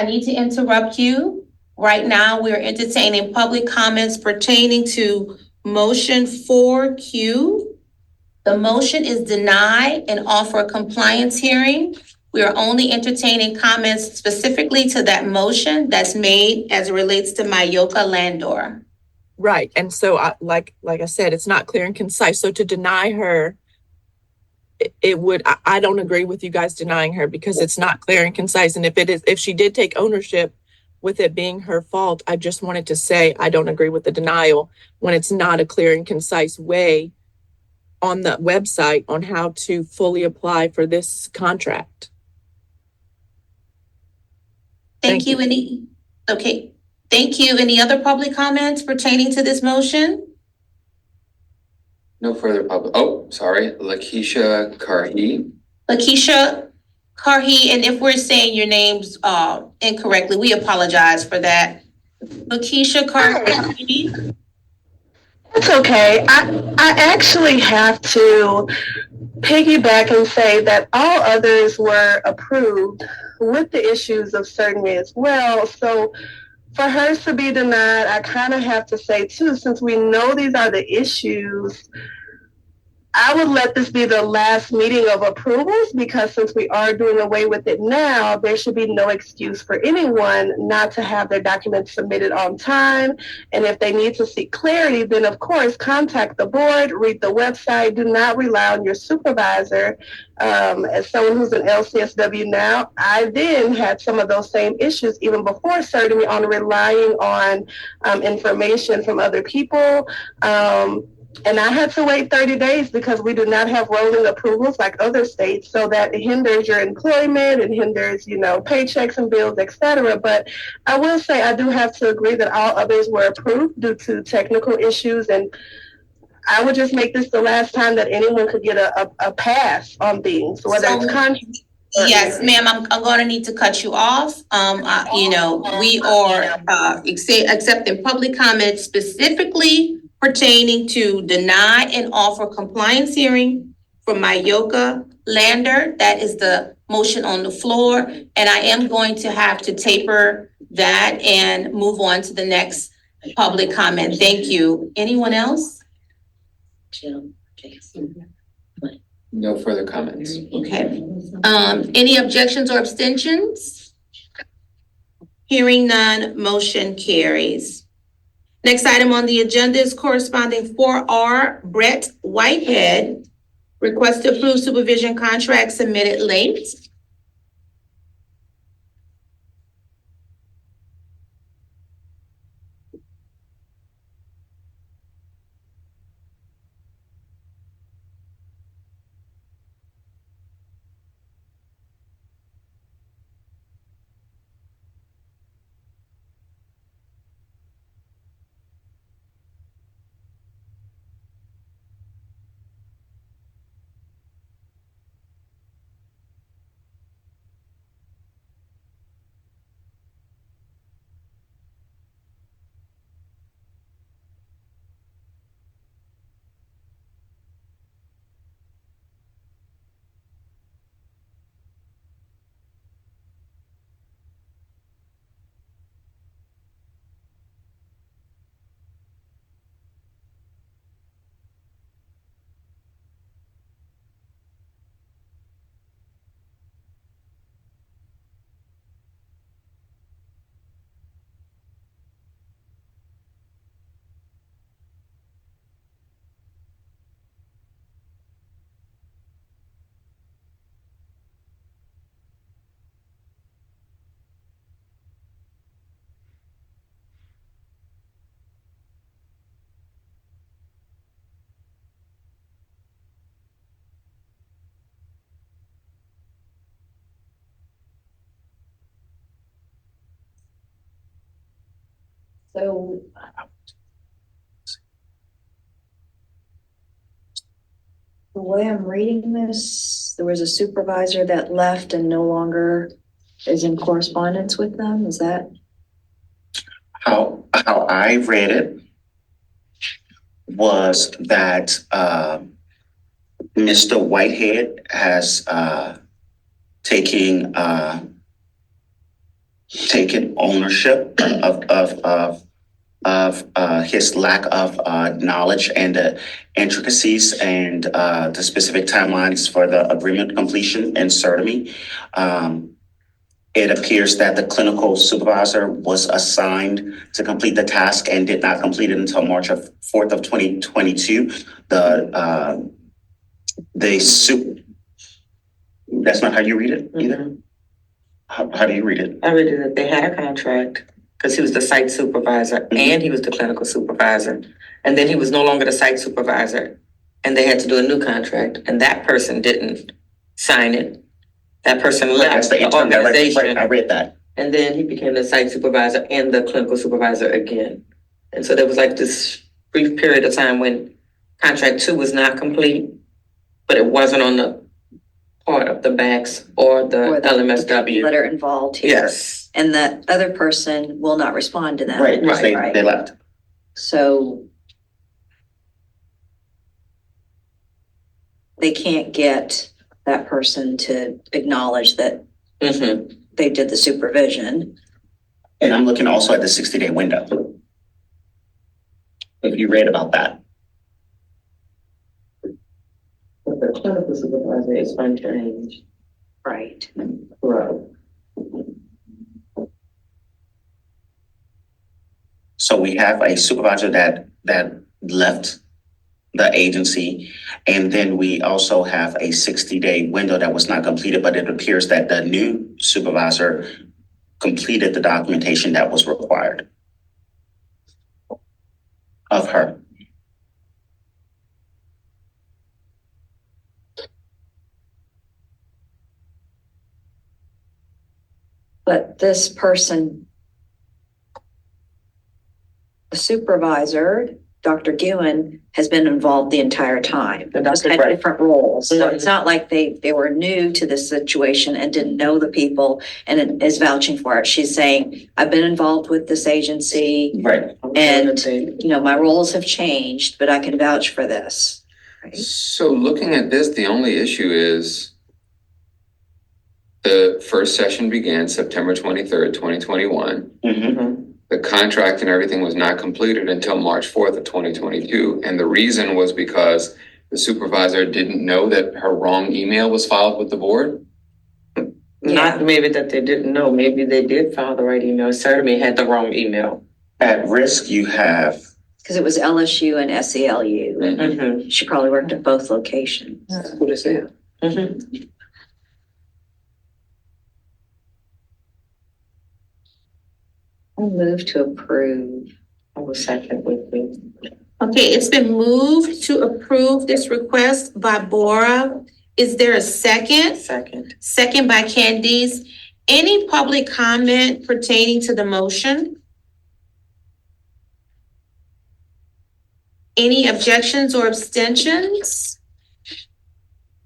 need to interrupt you. Right now, we're entertaining public comments pertaining to motion 4Q. The motion is deny and offer a compliance hearing. We are only entertaining comments specifically to that motion that's made as it relates to Mayoka Landor. Right. And so like I said, it's not clear and concise. So to deny her, I don't agree with you guys denying her because it's not clear and concise. And if she did take ownership with it being her fault, I just wanted to say I don't agree with the denial when it's not a clear and concise way on the website on how to fully apply for this contract. Thank you. Thank you. Any other public comments pertaining to this motion? No further public. Oh, sorry. Lakeisha Karhi. Lakeisha Karhi, and if we're saying your names incorrectly, we apologize for that. Lakeisha Karhi. It's okay. I actually have to piggyback and say that all others were approved with the issues of certainty as well. So for hers to be denied, I kind of have to say too, since we know these are the issues, I would let this be the last meeting of approvals because since we are doing away with it now, there should be no excuse for anyone not to have their documents submitted on time. And if they need to seek clarity, then of course, contact the board, read the website, do not rely on your supervisor. As someone who's an LCSW now, I then had some of those same issues even before starting on relying on information from other people. And I had to wait 30 days because we do not have rolling approvals like other states. So that hinders your employment and hinders, paychecks and bills, etc. But I will say I do have to agree that all others were approved due to technical issues. And I would just make this the last time that anyone could get a pass on things, whether it's contract. Yes, ma'am, I'm going to need to cut you off. We are accepting public comments specifically pertaining to deny and offer compliance hearing for Mayoka Lander. That is the motion on the floor. And I am going to have to taper that and move on to the next public comment. Thank you. Anyone else? Jim, Jason. No further comments. Okay. Any objections or abstentions? Hearing none, motion carries. Next item on the agenda is corresponding 4R, Brett Whitehead. Request to approve supervision contract submitted late. So the way I'm reading this, there was a supervisor that left and no longer is in correspondence with them. Is that? How I read it was that Mr. Whitehead has taken ownership of his lack of knowledge and the intricacies and the specific timelines for the agreement completion in CERTME. It appears that the clinical supervisor was assigned to complete the task and did not complete it until March 4th of 2022. That's not how you read it either? How do you read it? I read it that they had a contract because he was the site supervisor and he was the clinical supervisor. And then he was no longer the site supervisor and they had to do a new contract and that person didn't sign it. That person left the organization. I read that. And then he became the site supervisor and the clinical supervisor again. And so there was like this brief period of time when contract 2 was not complete, but it wasn't on the part of the BACS or the LMSW. That are involved here. Yes. And that other person will not respond to them. Right. They left. So they can't get that person to acknowledge that they did the supervision. And I'm looking also at the 60-day window. If you read about that. But the clinical supervisor is unchanged. Right. Right. So we have a supervisor that left the agency, and then we also have a 60-day window that was not completed, but it appears that the new supervisor completed the documentation that was required of her. But this person, the supervisor, Dr. Guin, has been involved the entire time. They just had different roles. So it's not like they were new to this situation and didn't know the people and is vouching for it. She's saying, I've been involved with this agency. Right. And, my roles have changed, but I can vouch for this. Right? So looking at this, the only issue is the first session began September 23rd, 2021. The contract and everything was not completed until March 4th of 2022. And the reason was because the supervisor didn't know that her wrong email was filed with the board. Not maybe that they didn't know, maybe they did file the right email. Certainly had the wrong email. At risk, you have. Because it was LSU and SELU, and she probably worked at both locations. That's what it said. I'll move to approve. I will second with me. Okay, it's been moved to approve this request by Bora. Is there a second? Second. Second by Candice. Any public comment pertaining to the motion? Any objections or abstentions?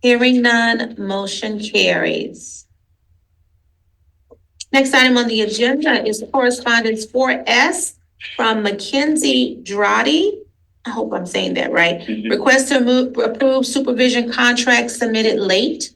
Hearing none, motion carries. Next item on the agenda is correspondence 4S from Mackenzie Droddy. I hope I'm saying that right. Request to approve supervision contract submitted late.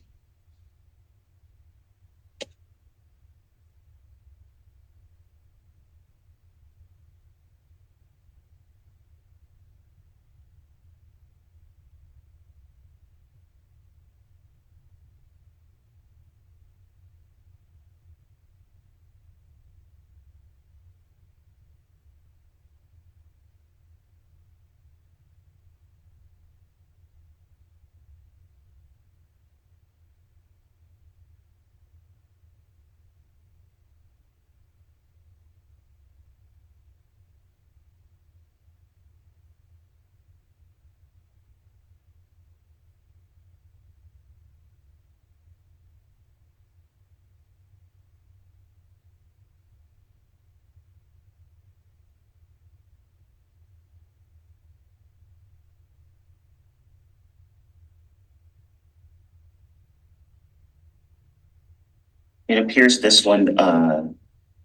It appears this one,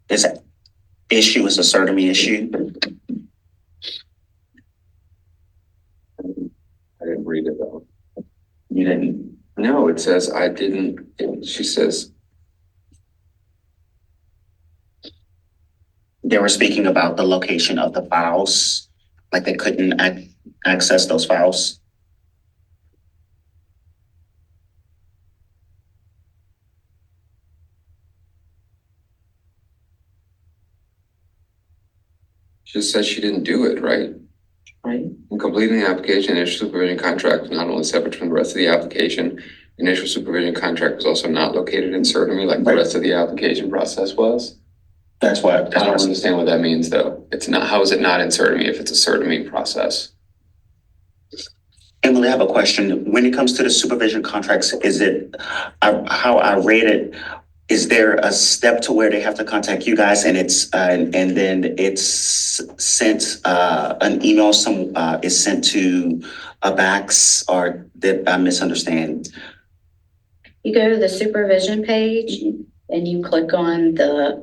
this issue is a certainty issue. I didn't read it though. You didn't? No, it says I didn't. She says. They were speaking about the location of the files, like they couldn't access those files. She just says she didn't do it, right? Right. In completing the application, initial supervision contract was not only separate from the rest of the application, initial supervision contract was also not located in Certainty like the rest of the application process was. That's why I don't understand what that means though. It's not, how is it not in Certainty if it's a Certainty process? Emily, I have a question. When it comes to the supervision contracts, is it, how I read it, is there a step to where they have to contact you guys and it's, and then it's sent, an email, is sent to a BAX, or did I misunderstand? You go to the supervision page and you click on the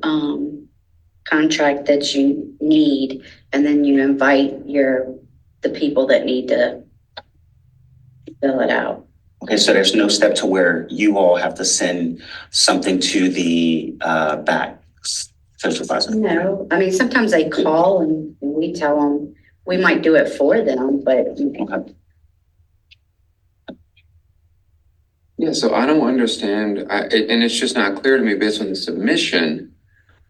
contract that you need, and then you invite the people that need to fill it out. Okay, so there's no step to where you all have to send something to the BAX supervisor? No, I mean, sometimes they call and we tell them, we might do it for them, but. Okay. Yeah, so I don't understand, and it's just not clear to me based on the submission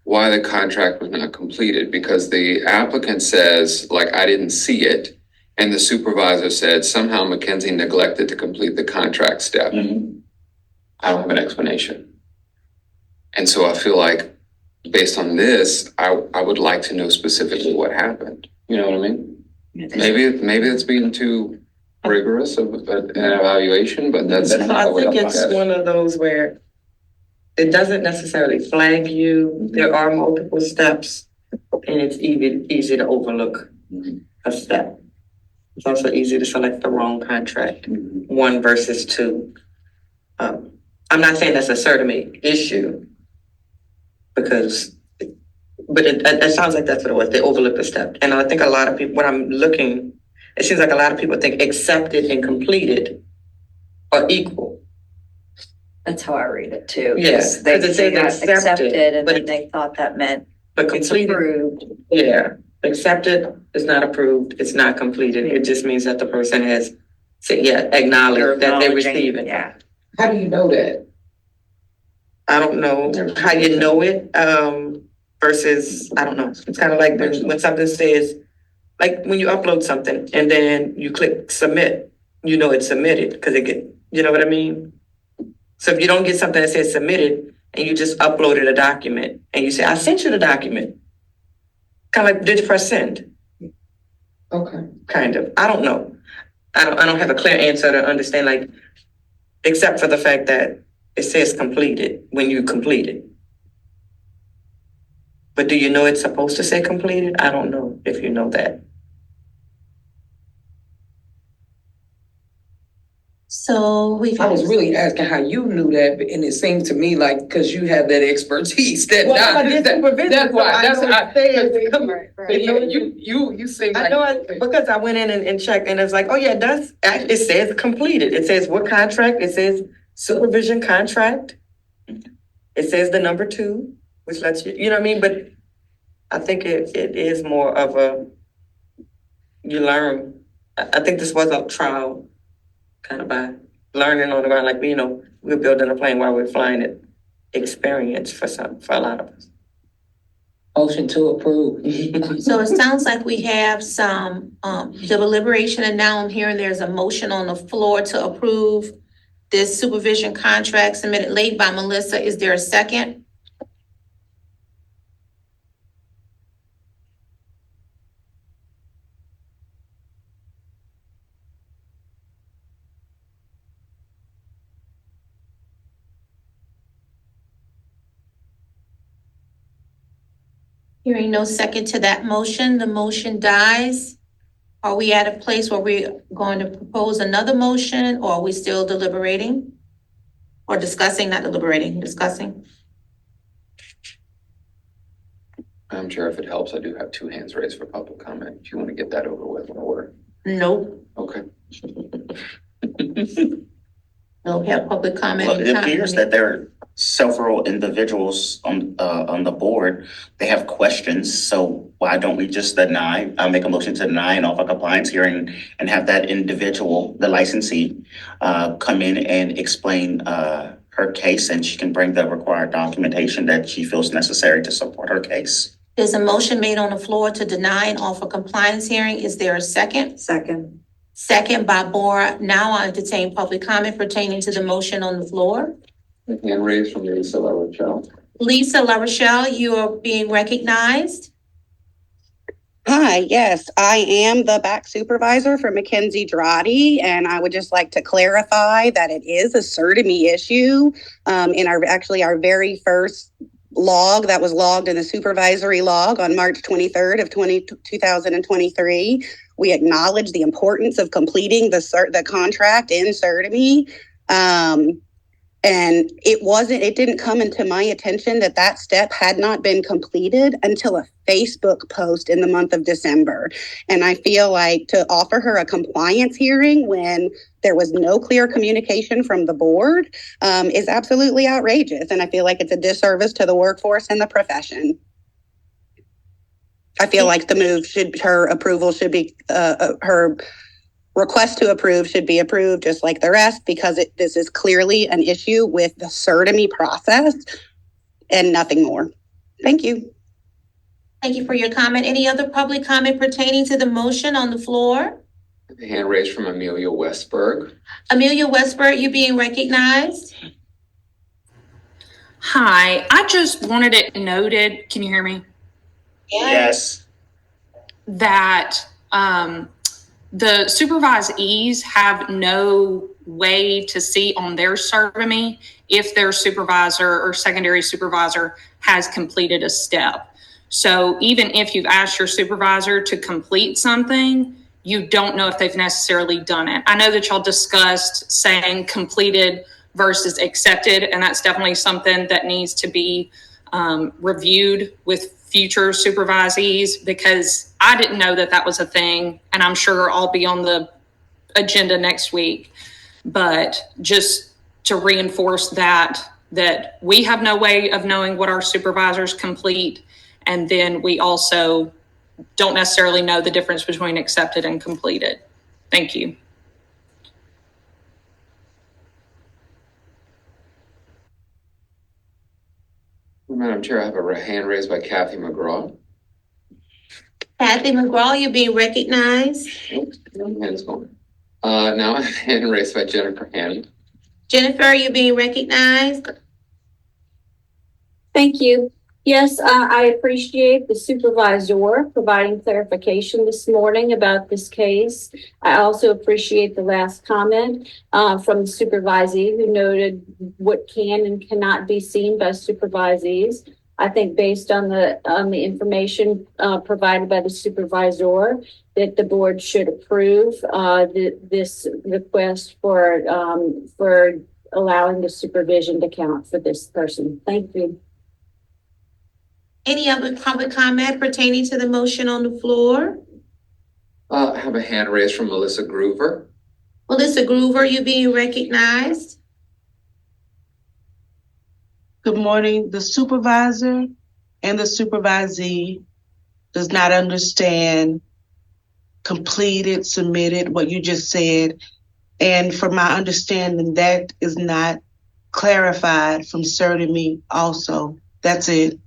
why the contract was not completed, because the applicant says, like, I didn't see it. And the supervisor said somehow Mackenzie neglected to complete the contract step. Mm-hmm. I don't have an explanation. And so I feel like based on this, I would like to know specifically what happened. You know what I mean? Maybe it's being too rigorous of an evaluation, but that's. I think it's one of those where it doesn't necessarily flag you. There are multiple steps and it's easy to overlook a step. It's also easy to select the wrong contract, 1 versus 2. I'm not saying that's a certain issue because, but it sounds like that's what it was. They overlooked a step. And I think a lot of people, when I'm looking, it seems like a lot of people think accepted and completed are equal. That's how I read it too. Yes, They because it says got accepted, accepted and but then they thought that meant But It's completed, approved. yeah, accepted is not approved, it's not completed. It just means that the person has said, yeah, They're acknowledged that they acknowledging, receive it. yeah. How do you know that? I don't know how you know it, versus, I don't know. It's kind of like when something says, like when you upload something and then you click submit, you know it's submitted because you know what I mean? So if you don't get something that says submitted and you just uploaded a document and you say, I sent you the document, kind of like, did you press send? Okay. Kind of. I don't know. I don't have a clear answer to understand, like, except for the fact that it says completed when you complete it. But do you know it's supposed to say completed? I don't know if you know that. So I was really asking how you knew that, and it seemed to me like because you have that expertise that. Well, I did supervision, That's why. so That's I know I. it says it. Yeah, you seem I like. know it because I went in and checked, and it's like, oh yeah, it says completed. It says what contract? It says supervision contract. It says the number 2, which lets you know what I mean. But I think it is more of a you learn. I think this was a trial, kind of by learning on the ground, like we're building a plane while we're flying it. Experience for a lot of us. Motion to approve. So it sounds like we have some deliberation, and now I'm hearing there's a motion on the floor to approve this supervision contract submitted late by Melissa. Is there a second? Hearing no second to that motion, the motion dies. Are we at a place where we're going to propose another motion, or are we still deliberating? Or discussing, not deliberating, discussing? I'm sure if it helps, I do have 2 hands raised for public comment. If you want to get that over with, or. Nope. Okay. Don't have public comment. Well, it appears that there are several individuals on the board. They have questions, so why don't we just deny? I'll make a motion to deny an offer compliance hearing and have that individual, the licensee, come in and explain her case, and she can bring the required documentation that she feels necessary to support her case. There's a motion made on the floor to deny an offer compliance hearing. Is there a second? Second. Second by Bora. Now I entertain public comment pertaining to the motion on the floor. Hand raised from Lisa LaRochelle. Lisa LaRochelle, you are being recognized. Hi, yes, I am the back supervisor for Mackenzie Drotti, and I would just like to clarify that it is a CERTA-me issue. In our very first log that was logged in the supervisory log on March 23rd of 2023, we acknowledged the importance of completing the contract in CERTA-me. And it didn't come into my attention that step had not been completed until a Facebook post in the month of December. And I feel like to offer her a compliance hearing when there was no clear communication from the board is absolutely outrageous. And I feel like it's a disservice to the workforce and the profession. I feel like her approval should be, her request to approve should be approved just like the rest, because this is clearly an issue with the CERTA-me process and nothing more. Thank you. Thank you for your comment. Any other public comment pertaining to the motion on the floor? Hand raised from Amelia Westberg. Amelia Westberg, you being recognized. Hi, I just wanted it noted, can you hear me? Yes. That the supervisees have no way to see on their CERTA-me if their supervisor or secondary supervisor has completed a step. So even if you've asked your supervisor to complete something, you don't know if they've necessarily done it. I know that y'all discussed saying completed versus accepted, and that's definitely something that needs to be reviewed with future supervisees, because I didn't know that was a thing, and I'm sure I'll be on the agenda next week. But just to reinforce that we have no way of knowing what our supervisors complete, And then we also don't necessarily know the difference between accepted and completed. Thank you. Madam Chair, I have a hand raised by Kathy McGraw. Kathy McGraw, you're being recognized. Hands going. Now I have a hand raised by Jennifer Hand. Jennifer, you're being recognized. Thank you. Yes, I appreciate the supervisor providing clarification this morning about this case. I also appreciate the last comment from the supervisee who noted what can and cannot be seen by supervisees. I think based on the information provided by the supervisor, that the board should approve this request for allowing the supervision to count for this person. Thank you. Any other public comment pertaining to the motion on the floor? I have a hand raised from Melissa Groover. Melissa Groover, you being recognized. Good morning. The supervisor and the supervisee does not understand completed, submitted, what you just said. And from my understanding, that is not clarified from CERTA also. That's it.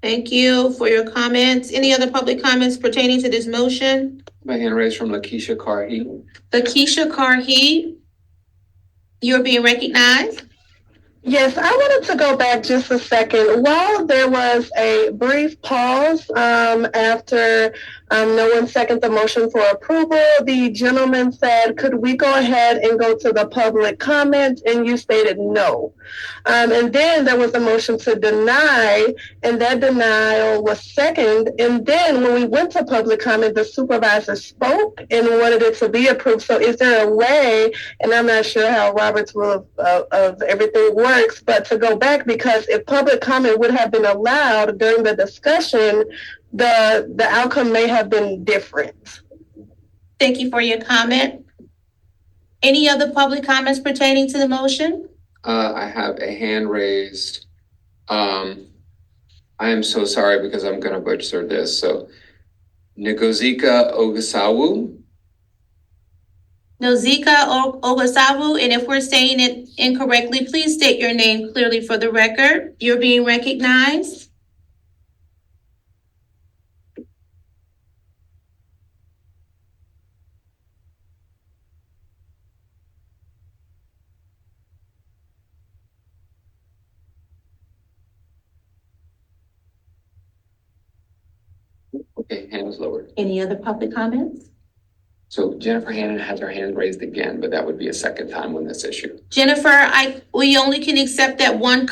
Thank you for your comments. Any other public comments pertaining to this motion? My hand raised from Lakeisha Carheat. Lakeisha Carheat, you're being recognized. Yes, I wanted to go back just a second. While there was a brief pause after no one seconded the motion for approval, the gentleman said, could we go ahead and go to the public comment? And you stated no. And then there was a motion to deny, and that denial was second. And then when we went to public comment, the supervisor spoke and wanted it to be approved. So is there a way, and I'm not sure how Robert's rule of everything works, but to go back, because if public comment would have been allowed during the discussion, the outcome may have been different. Thank you for your comment. Any other public comments pertaining to the motion? I have a hand raised. I am so sorry because I'm going to butcher this. So, Ngozika Ogasawu. Nozika Ogasawu, and if we're saying it incorrectly, please state your name clearly for the record. You're being recognized. Okay, hand is lowered. Any other public comments? So Jennifer Hannon has her hand raised again, but that would be a second time on this issue. Jennifer, we only can accept that one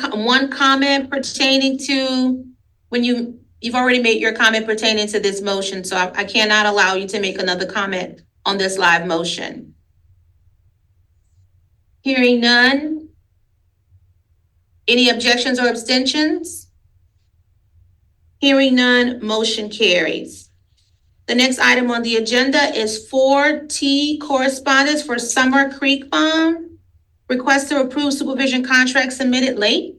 comment pertaining to when you've already made your comment pertaining to this motion, so I cannot allow you to make another comment on this live motion. Hearing none. Any objections or abstentions? Hearing none, motion carries. The next item on the agenda is 4T correspondence for Summer Creek Farm. Request to approve supervision contract submitted late.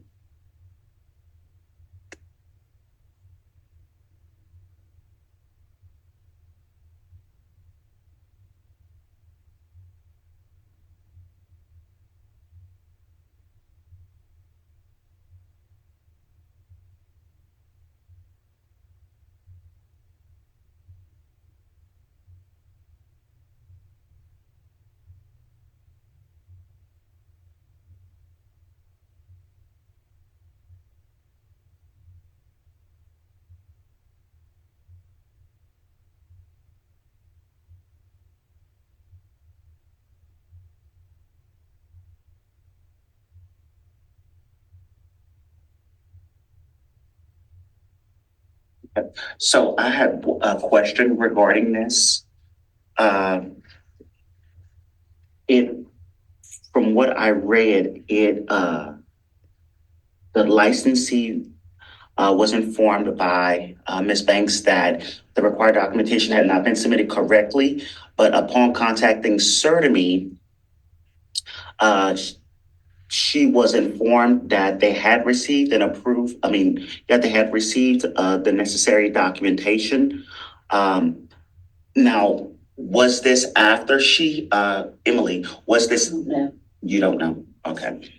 So I had a question regarding this. From what I read, the licensee was informed by Ms. Banks that the required documentation had not been submitted correctly, but upon contacting CERTA, she was informed that they had received and approved, that they had received the necessary documentation. Now, was this after she, Emily, was this? No. You don't know? Okay.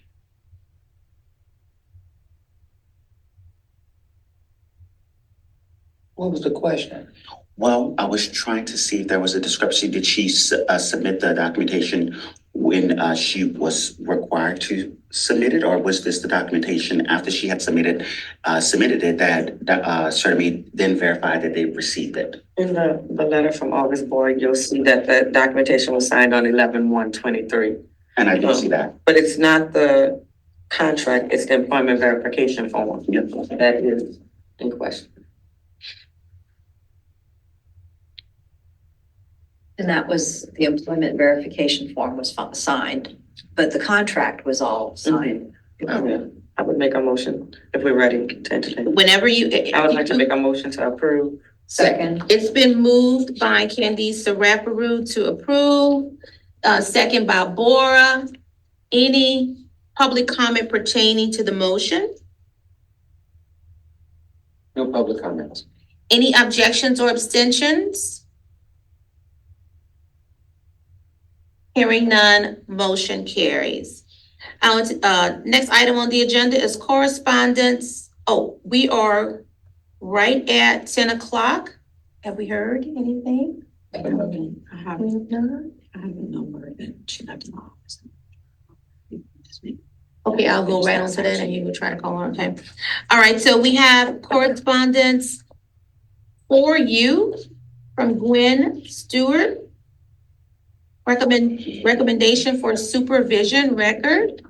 What was the question? Well, I was trying to see if there was a discrepancy. Did she submit the documentation when she was required to submit it, or was this the documentation after she had submitted it that Certainly then verified that they received it? In the letter from August board, you'll see that the documentation was signed on 11/1/23. And I did see that. But it's not the contract, it's the employment verification form. Yep. That is in question. And that was, the employment verification form was signed, but the contract was all signed. I would make a motion if we're ready to entertain. Whenever you. I would like to make a motion to approve. Second. It's been moved by Candice Saraparu to approve, second by Bora. Any public comment pertaining to the motion? No public comments. Any objections or abstentions? Hearing none, motion carries. Our next item on the agenda is correspondence. Oh, we are right at 10 o'clock. Have we heard anything? I have a number that she left in office. Okay, I'll go right on to that and you will try to call her, okay? All right, so we have correspondence for you from Gwen Stewart. Recommendation for supervision record.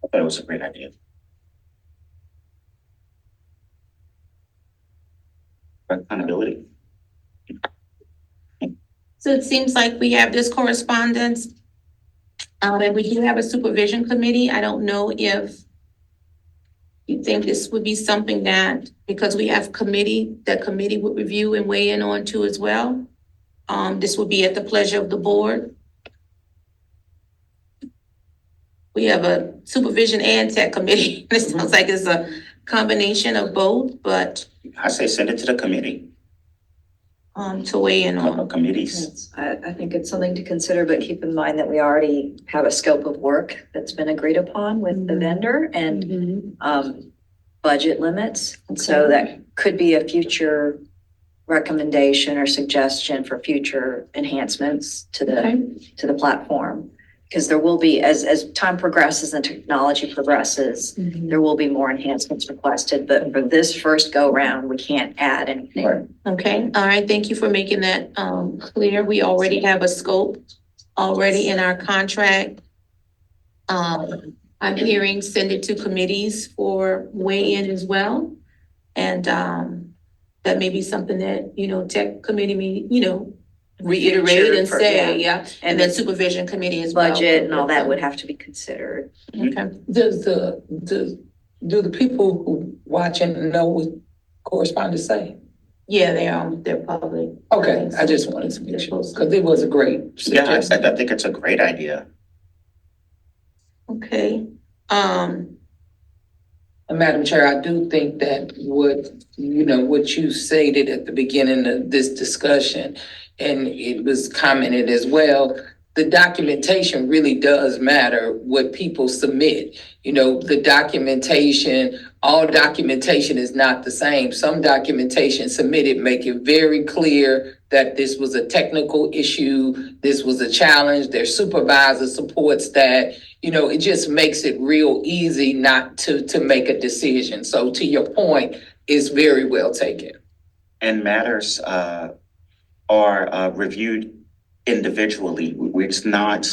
I thought it was a great idea. Accountability. So it seems like we have this correspondence. And we do have a supervision committee. I don't know if you think this would be something that, because we have committee, that committee would review and weigh in on too as well. This would be at the pleasure of the board. We have a supervision and tech committee. It sounds like it's a combination of both, but I say send it to the committee. To weigh in on. Committees. I think it's something to consider, but keep in mind that we already have a scope of work that's been agreed upon with the vendor and budget limits. And so that could be a future recommendation or suggestion for future enhancements to the platform. Because there will be, as time progresses and technology progresses, there will be more enhancements requested. But for this first go round, we can't add anything. Okay, all right, thank you for making that clear. We already have a scope already in our contract. I'm hearing send it to committees for weigh in as well. And that may be something that, tech committee reiterate and say, yeah. And then supervision committee as well. Budget and all that would have to be considered. Okay. Do the people who watching know what correspondents say? Yeah, they're public. Okay, I just wanted to make sure, because it was a great Yeah, suggestion. I think it's a great idea. Okay, Madam Chair, I do think that what you stated at the beginning of this discussion, and it was commented as well, the documentation really does matter what people submit. The documentation, all documentation is not the same. Some documentation submitted make it very clear that this was a technical issue, this was a challenge, their supervisor supports that. It just makes it real easy not to make a decision. So to your point, it's very well taken. And matters are reviewed individually. It's not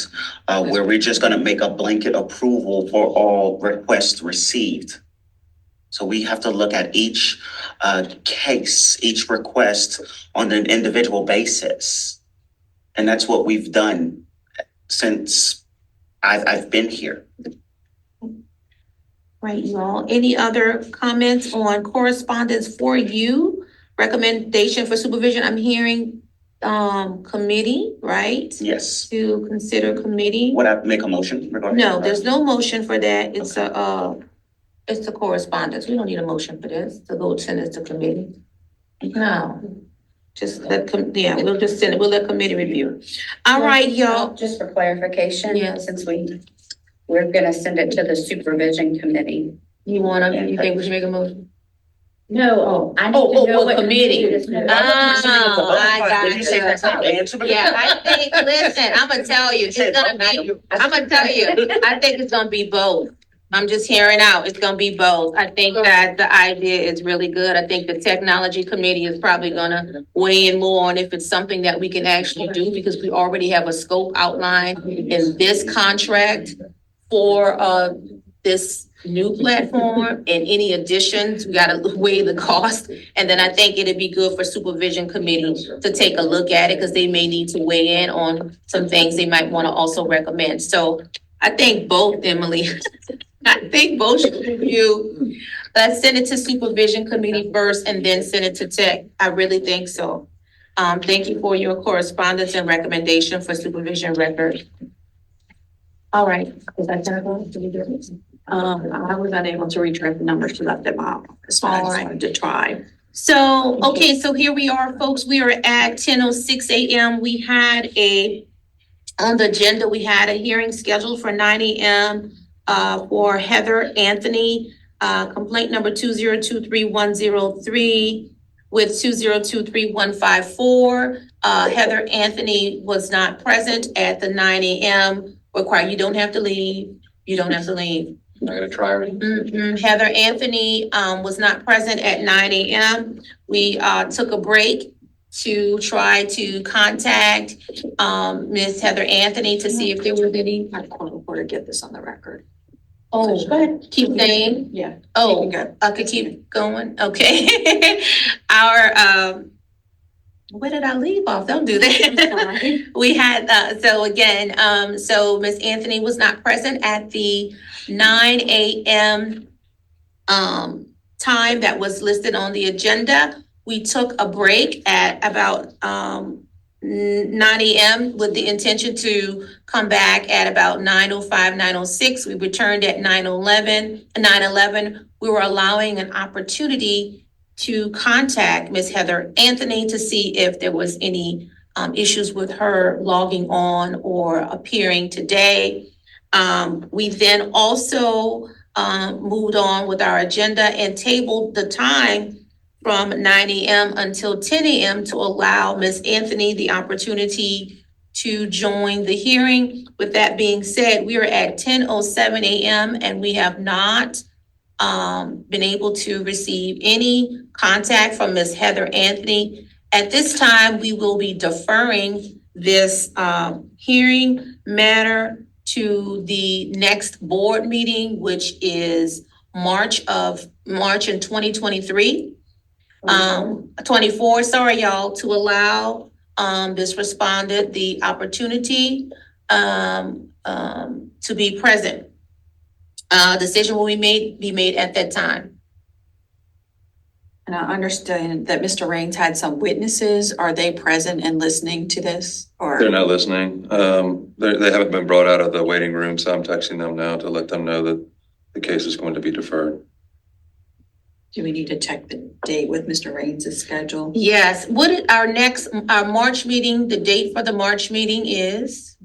where we're just going to make a blanket approval for all requests received. So we have to look at each case, each request on an individual basis. And that's what we've done since I've been here. Right, you all. Any other comments on correspondence for you? Recommendation for supervision, I'm hearing, committee, right? Yes. To consider committee. Would I make a motion regarding? No, there's no motion for that. It's it's a correspondence. We don't need a motion for this to go send it to committee. No, just we'll just send it, we'll let committee review. All right, y'all. Just for clarification, Yes. since we're gonna send it to the supervision committee. You think we should make a motion? No, I need to know what committee it is. Oh, I got Did you say that's not the answer? Yeah, I think, listen, I'm gonna tell you, I think it's gonna be both. I'm just hearing out, it's gonna be both. I think that the idea is really good. I think the technology committee is probably gonna weigh in more on if it's something that we can actually do, because we already have a scope outlined in this contract for, this new platform, and any additions, we gotta weigh the cost. And then I think it'd be good for supervision committee to take a look at it, because they may need to weigh in on some things they might want to also recommend. So I think both, Emily, I think both should review. Let's send it to supervision committee first and then send it to tech. I really think so. Thank you for your correspondence and recommendation for supervision record. All right, is that technical? Did we do it? I was unable to retrieve the numbers to left them out. So I just wanted to try. So, okay, so here we are, folks. We are at 10:06 a.m. We had on the agenda, we had a hearing scheduled for 9 a.m. For Heather Anthony, complaint number 2023103 with 2023154. Heather Anthony was not present at the 9 a.m. required. You don't have to leave. You don't have to leave. I'm not gonna try already. Heather Anthony was not present at 9 a.m. We took a break to try to contact Miss Heather Anthony to see if there was any. I want to get this on the record. Oh, go ahead. Keep saying. Yeah. Oh, You can go. I could keep going. Okay. Our where did I leave off? Don't do that. We had so again, so Miss Anthony was not present at the 9 a.m. Time that was listed on the agenda. We took a break at about 9 a.m. with the intention to come back at about 9:05, 9:06. We returned at 9:11. We were allowing an opportunity to contact Ms. Heather Anthony to see if there was any issues with her logging on or appearing today. We then also moved on with our agenda and tabled the time from 9 a.m. until 10 a.m. to allow Ms. Anthony the opportunity to join the hearing. With that being said, we are at 10:07 a.m. and we have not been able to receive any contact from Ms. Heather Anthony. At this time, we will be deferring this hearing matter to the next board meeting, which is March in 2023. 24, sorry, y'all, to allow this respondent the opportunity to be present. Decision will be made at that time. And I understand that Mr. Raines had some witnesses. Are they present and listening to this? Or They're not listening. They haven't been brought out of the waiting room, so I'm texting them now to let them know that the case is going to be deferred. do we need to check the date with Mr. Raines' schedule? Yes, our March meeting, the date for the March meeting is?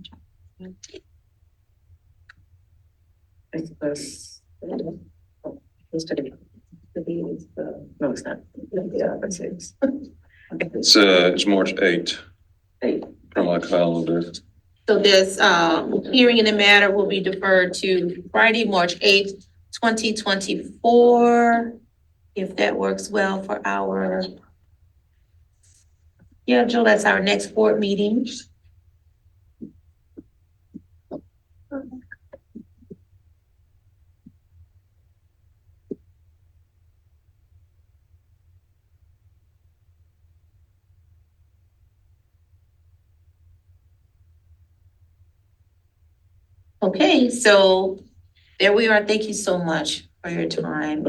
No, it's not. Yeah, that's it. It's March 8th. From my calendar. So this hearing in the matter will be deferred to Friday, March 8th, 2024. If that works well for our schedule, that's our next board meeting. Okay, so there we are. Thank you so much for your time.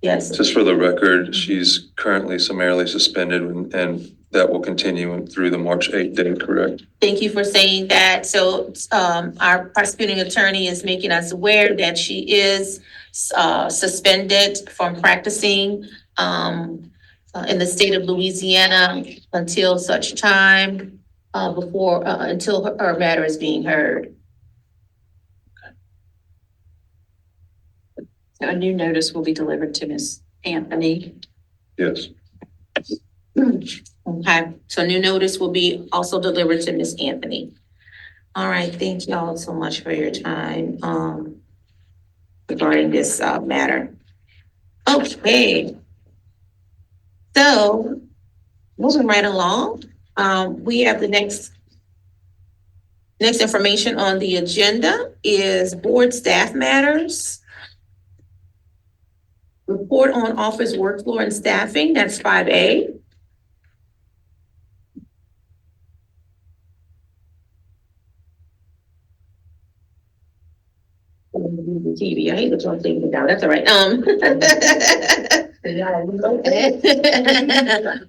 Yes. Just for the record, she's currently summarily suspended and that will continue through the March 8th date, correct? Thank you for saying that. So, our prosecuting attorney is making us aware that she is, suspended from practicing, in the state of Louisiana until such time, until her matter is being heard. So a new notice will be delivered to Ms. Anthony. Yes. Okay, so new notice will be also delivered to Ms. Anthony. All right, thank you all so much for your time, regarding this, matter. Okay. So, moving right along, we have the next information on the agenda is board staff matters. Report on office workflow and staffing, that's 5A. TV, I hate to talk things down, that's all right.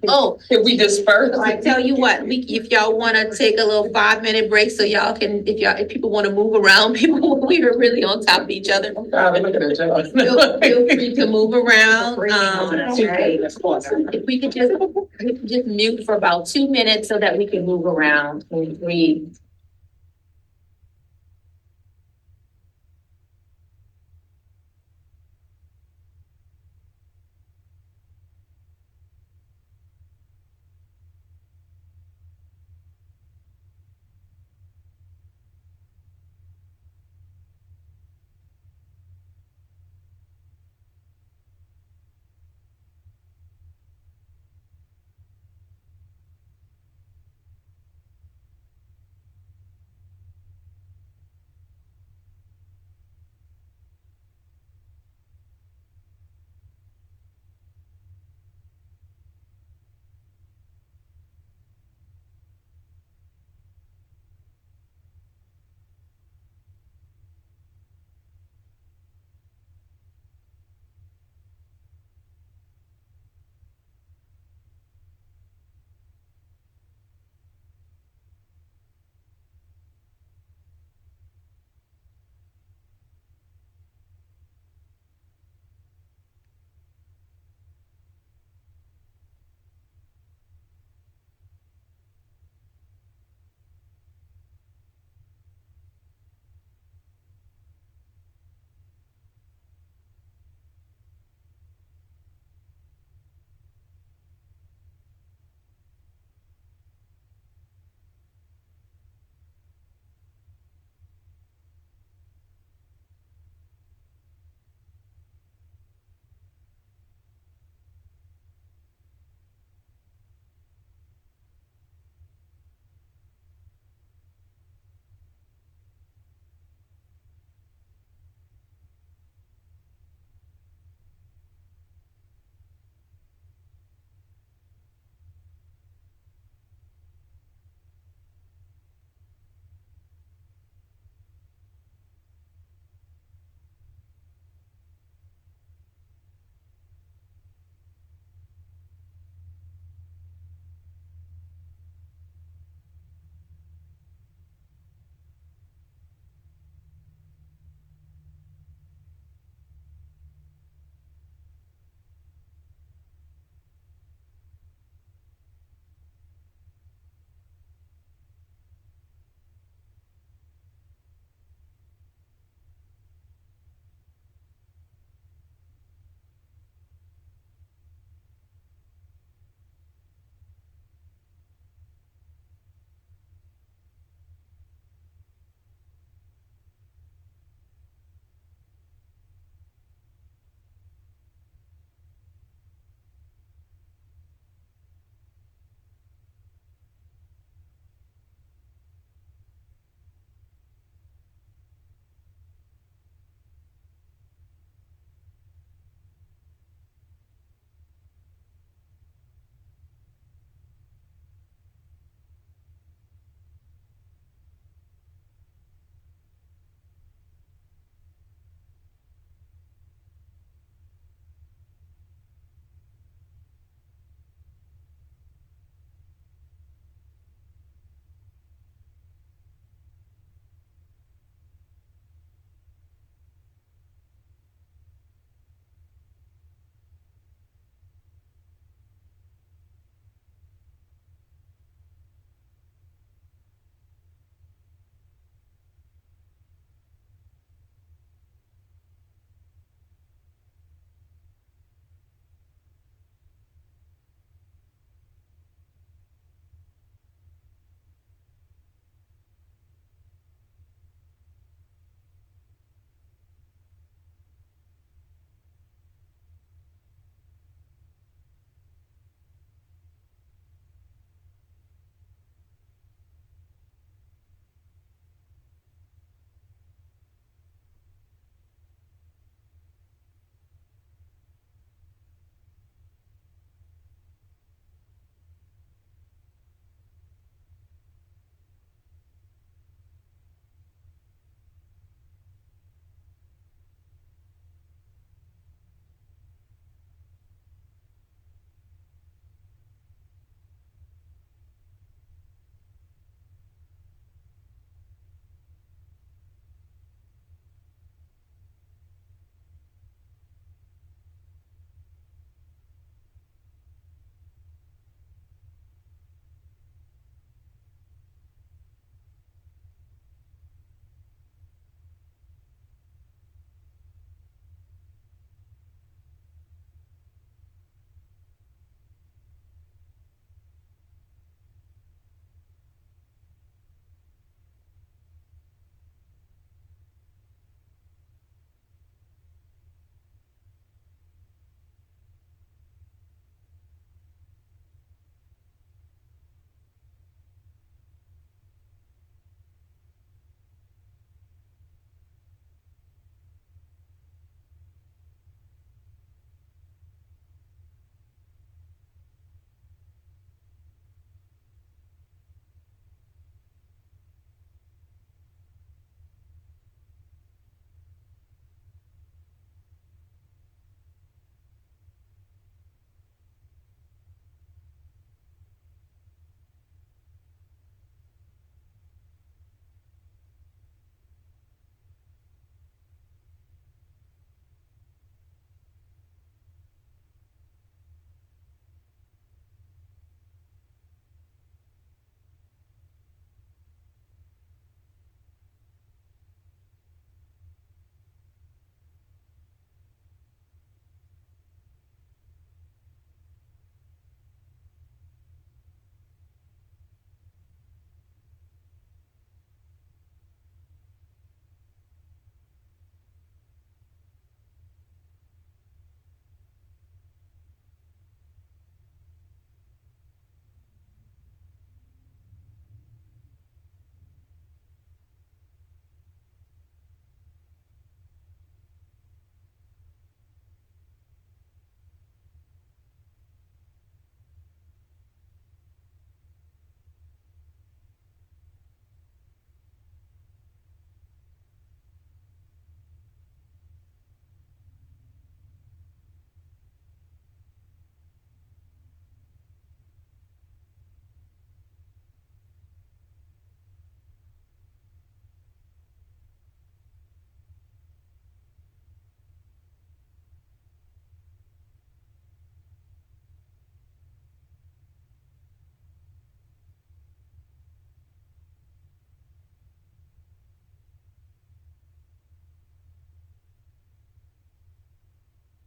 Oh, Can we disperse? I tell you what, if y'all wanna take a little 5-minute break so y'all can, if people wanna move around, we are really on top of each other. I'm looking at y'all. Feel free to move around. If we could just mute for about 2 minutes so that we can move around and breathe.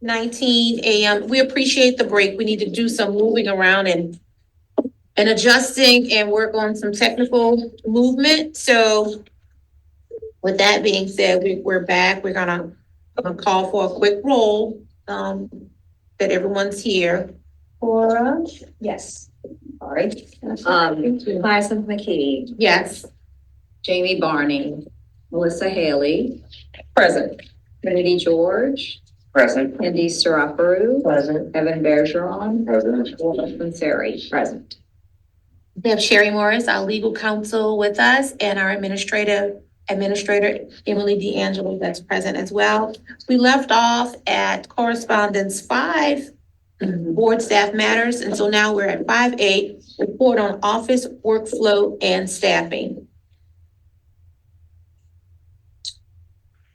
19 a.m. We appreciate the break. We need to do some moving around and adjusting and work on some technical movement. So with that being said, we're back. We're gonna call for a quick roll, that everyone's here for. Yes. All right. Hyacinth McKee, Yes. Jamie Barney, Melissa Haley, Present. Trinity George, Present. Candice Saraparu, Present. Evan Bergeron, Present. Willis Manseri, present. We have Sherry Morris, our legal counsel with us, and our administrator Emily D'Angelo that's present as well. We left off at correspondence 5, board staff matters, and so now we're at 5A, report on office workflow and staffing.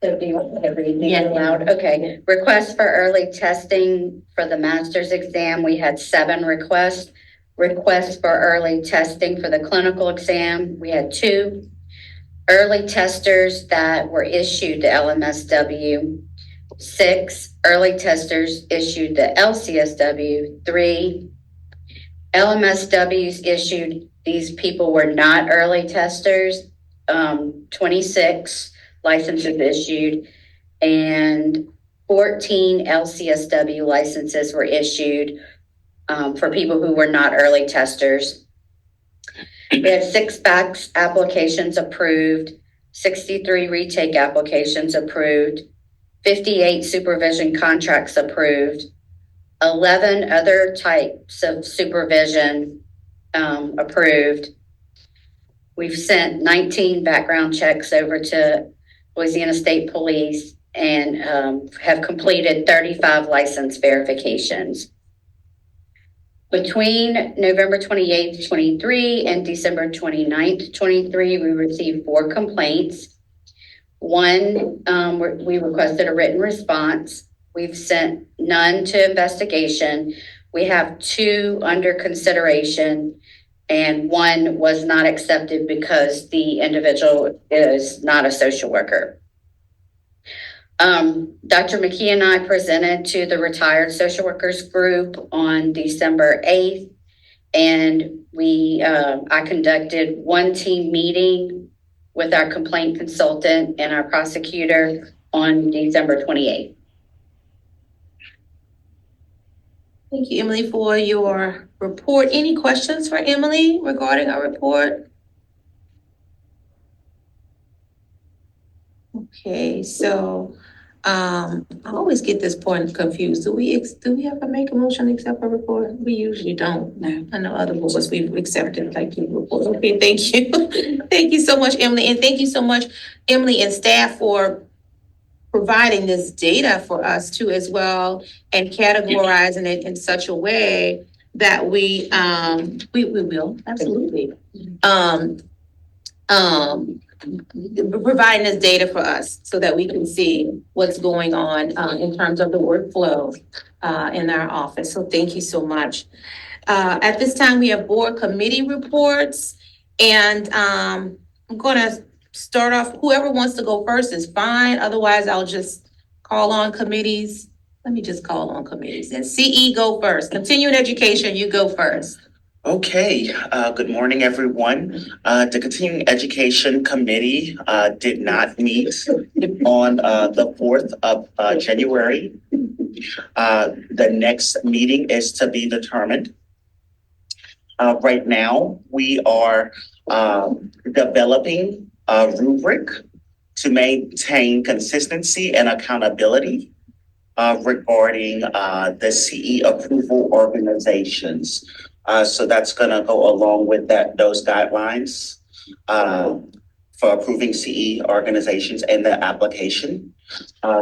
So do you want me to read these Yes. aloud? Okay. Request for early testing for the master's exam. We had 7 requests. Requests for early testing for the clinical exam. We had 2. Early testers that were issued the LMSW. 6. Early testers issued the LCSW. 3. LMSWs issued, these people were not early testers. 26 licenses issued, and 14 LCSW licenses were issued for people who were not early testers. We had 6 fax applications approved, 63 retake applications approved, 58 supervision contracts approved, 11 other types of supervision approved. We've sent 19 background checks over to Louisiana State Police and have completed 35 license verifications. Between November 28th, 23 and December 29th, 23, we received 4 complaints. 1, we requested a written response. We've sent none to investigation. We have 2 under consideration, and 1 was not accepted because the individual is not a social worker. Dr. McKee and I presented to the retired social workers group on December 8th, and I conducted 1 team meeting with our complaint consultant and our prosecutor on December 28th. Thank you, Emily, for your report. Any questions for Emily regarding our report? Okay, so I always get this point confused. Do we have to make a motion to accept a report? We usually don't. No. I know other boards we've accepted like your report. Okay, thank you. Thank you so much, Emily, and thank you so much, Emily and staff, for providing this data for us too as well, and categorizing it in such a way that we will absolutely providing this data for us so that we can see what's going on in terms of the workflow in our office. So thank you so much. At this time, we have board committee reports, and I'm going to start off. Whoever wants to go first is fine. Otherwise, I'll just call on committees. Let me just call on committees. And CE, go first. Continuing education, you go first. Okay, good morning, everyone. The Continuing Education Committee did not meet on the 4th of January. The next meeting is to be determined. Right now, we are developing a rubric to maintain consistency and accountability regarding the CE approval organizations. So that's going to go along with those guidelines for approving CE organizations and the application.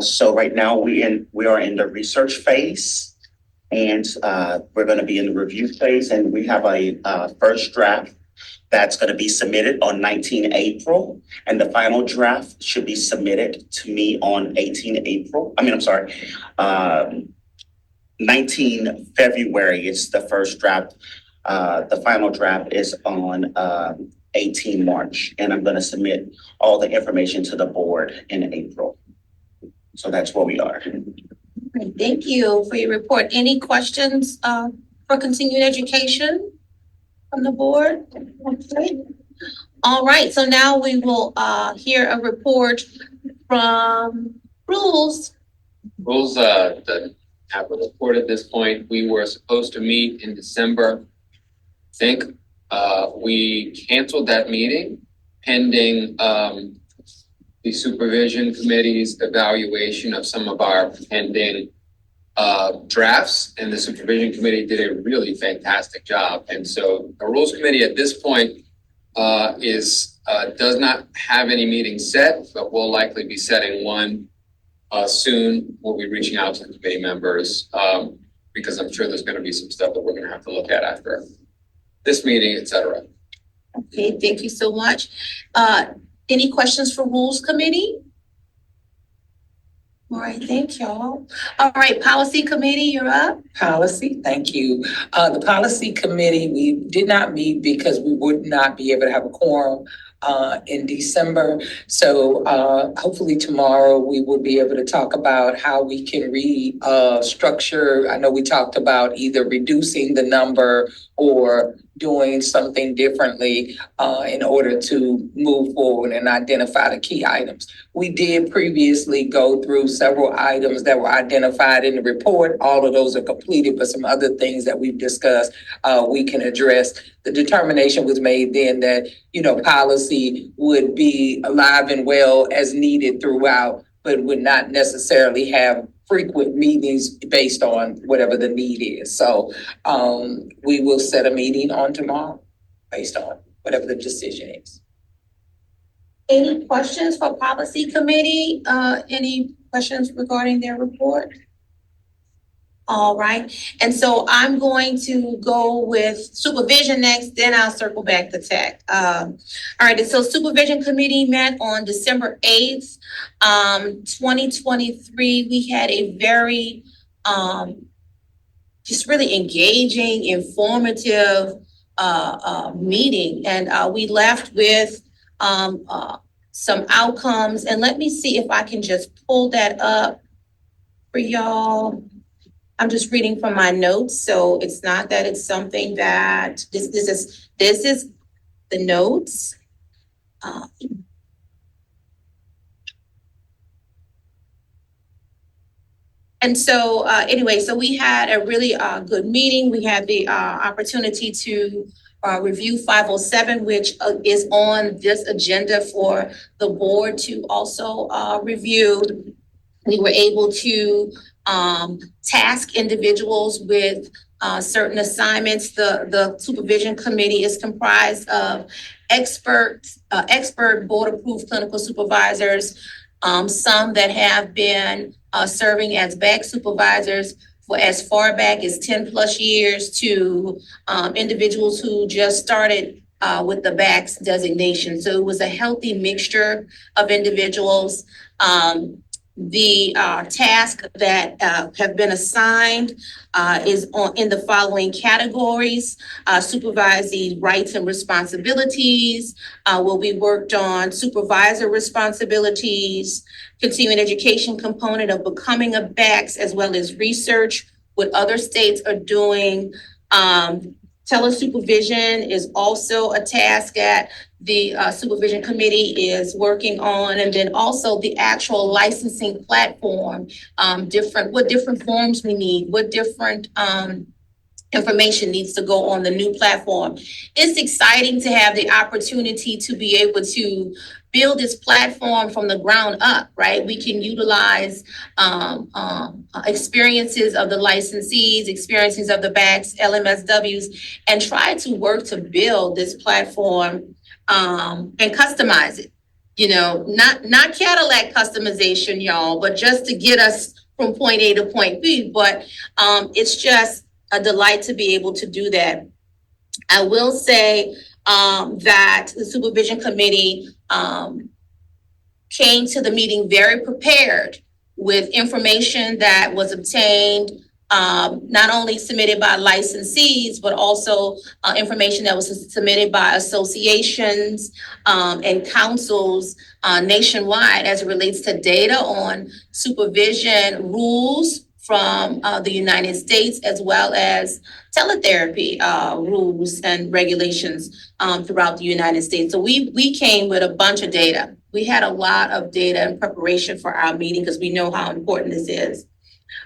So right now we are in the research phase, and we're going to be in the review phase, and we have a first draft that's going to be submitted on 19 April, and the final draft should be submitted to me on 19 February. It's the first draft. The final draft is on 18 March, and I'm going to submit all the information to the board in April. So that's where we are. Great, thank you for your report. Any questions for continuing education from the board? Okay. All right, so now we will hear a report from rules. Rules that have a report at this point. We were supposed to meet in December. I think we canceled that meeting pending the supervision committee's evaluation of some of our pending drafts, and the supervision committee did a really fantastic job. And so the rules committee at this point does not have any meetings set, but will likely be setting one soon. We'll be reaching out to the committee members because I'm sure there's going to be some stuff that we're going to have to look at after this meeting, et cetera. Okay, thank you so much. Any questions for Rules Committee? All right, thank y'all. All right, Policy Committee, you're up. Policy, thank you. The Policy Committee, we did not meet because we would not be able to have a quorum in December. So hopefully tomorrow we will be able to talk about how we can restructure. I know we talked about either reducing the number or doing something differently in order to move forward and identify the key items. We did previously go through several items that were identified in the report. All of those are completed, but some other things that we've discussed we can address. The determination was made then that, policy would be alive and well as needed throughout, but would not necessarily have frequent meetings based on whatever the need is. So we will set a meeting on tomorrow based on whatever the decision is. Any questions for Policy Committee? Any questions regarding their report? All right, and so I'm going to go with supervision next, then I'll circle back to tech. All right, so Supervision Committee met on December 8th, 2023. We had a very just really engaging, informative meeting, and we left with some outcomes. And let me see if I can just pull that up for y'all. I'm just reading from my notes, so it's not that it's something that this is the notes. And so anyway, so we had a really good meeting. We had the opportunity to review 507, which is on this agenda for the board to also review. We were able to task individuals with certain assignments. The supervision committee is comprised of expert board-approved clinical supervisors, some that have been serving as BAC supervisors for as far back as 10 plus years, to individuals who just started with the BAC's designation. So it was a healthy mixture of individuals. The task that have been assigned is in the following categories. Supervising rights and responsibilities will be worked on. Supervisor responsibilities, continuing education component of becoming a BACS, as well as research, what other states are doing. Telesupervision is also a task that the supervision committee is working on, and then also the actual licensing platform, what different forms we need, what different information needs to go on the new platform. It's exciting to have the opportunity to be able to build this platform from the ground up, right? We can utilize experiences of the licensees, experiences of the BACs, LMSWs, and try to work to build this platform and customize it. Not Cadillac customization, y'all, but just to get us from point A to point B. But it's just a delight to be able to do that. I will say that the supervision committee came to the meeting very prepared with information that was obtained, not only submitted by licensees, but also information that was submitted by associations and councils nationwide as it relates to data on supervision rules from the United States, as well as teletherapy rules and regulations throughout the United States. So we came with a bunch of data. We had a lot of data in preparation for our meeting because we know how important this is.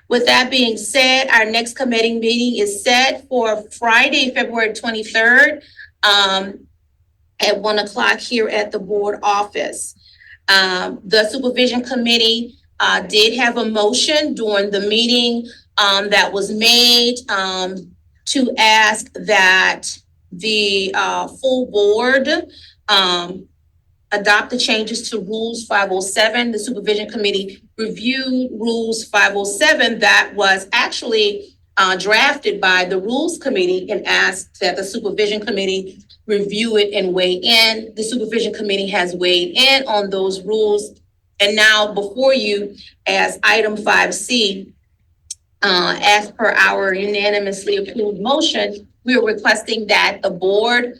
With that being said, our next committee meeting is set for Friday, February 23rd at 1 o'clock here at the board office. The supervision committee did have a motion during the meeting that was made to ask that the full board adopt the changes to Rules 507. The supervision committee reviewed Rules 507 that was actually drafted by the Rules Committee and asked that the supervision committee review it and weigh in. The supervision committee has weighed in on those rules. And now before you as item 5C, as per our unanimously approved motion, we are requesting that the board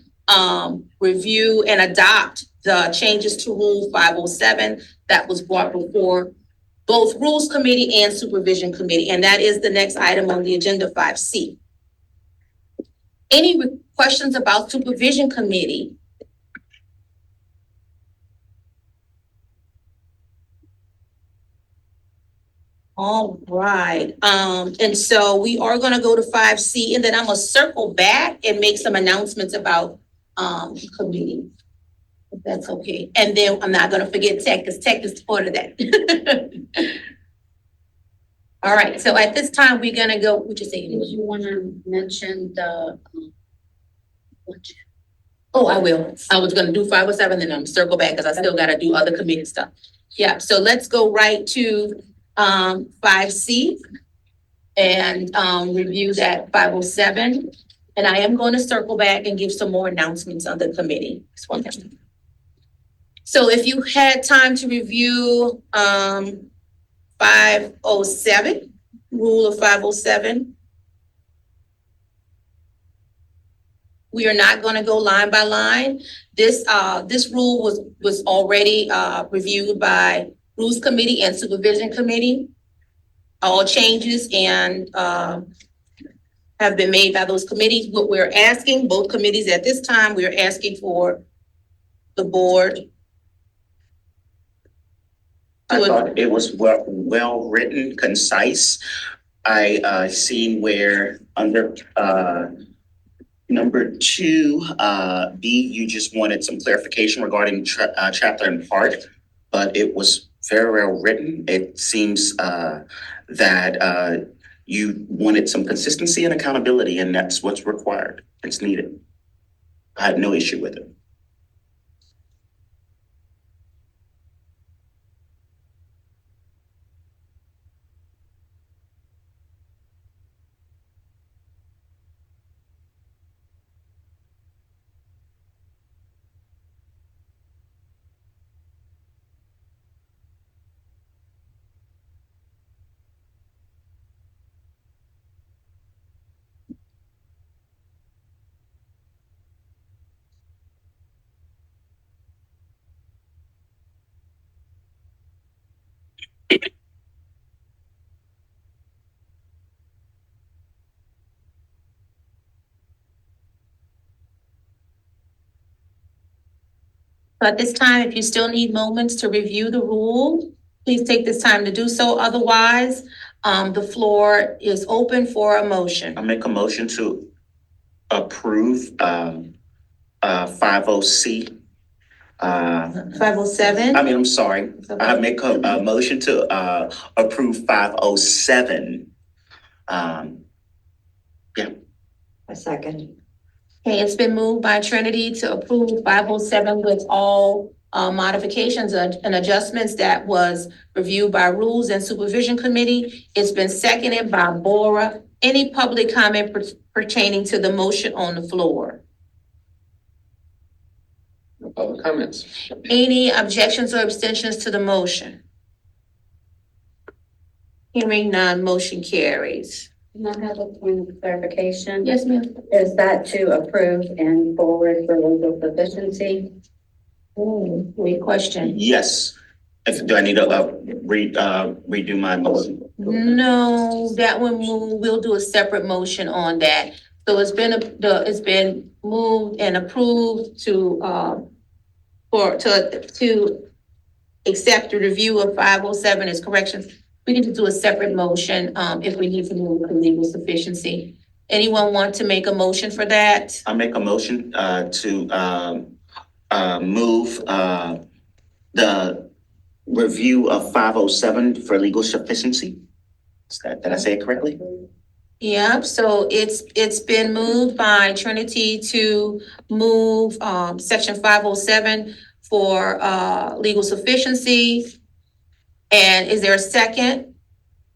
review and adopt the changes to Rule 507 that was brought before both Rules Committee and Supervision Committee. And that is the next item on the agenda, 5C. Any questions about Supervision Committee? All right. And so we are going to go to 5C, and then I'm going to circle back and make some announcements about committee. If that's okay. And then I'm not going to forget tech, because tech is part of that. All right. So at this time, we're going to go, what you say? You want to mention the budget? Oh, I will. I was going to do 507, then I'm gonna circle back because I still got to do other committee stuff. Yeah. So let's go right to 5C and review that 507. And I am going to circle back and give some more announcements on the committee. So if you had time to review 507, rule of 507. We are not going to go line by line. This rule was already reviewed by Rules Committee and Supervision Committee. All changes and have been made by those committees. What we're asking, both committees at this time, we're asking for the board. I thought it was well written, concise. I seen where under number 2, B, you just wanted some clarification regarding chapter and part, but it was very well written. It seems that you wanted some consistency and accountability, and that's what's required. It's needed. I had no issue with it. So at this time, if you still need moments to review the rule, please take this time to do so. Otherwise, the floor is open for a motion. I make a motion to approve 50C. 507. I'm sorry. I make a motion to approve 507. A second. Okay, it's been moved by Trinity to approve 507 with all modifications and adjustments that was reviewed by Rules and Supervision Committee. It's been seconded by Bora. Any public comment pertaining to the motion on the floor? No public comments. Any objections or abstentions to the motion? Hearing none, motion carries. Can I have a point of clarification? Yes, ma'am. Is that to approve and forward for legal proficiency? Great question. Yes, Do I need to redo my motion? No, that one we'll do a separate motion on that. So it's been moved and approved to accept the review of 507 as corrections. We need to do a separate motion if we need to move to legal sufficiency. Anyone want to make a motion for that? I'll make a motion to move the review of 507 for legal sufficiency. Did I say it correctly? Yep, so it's been moved by Trinity to move section 507 for legal sufficiency. And is there a second?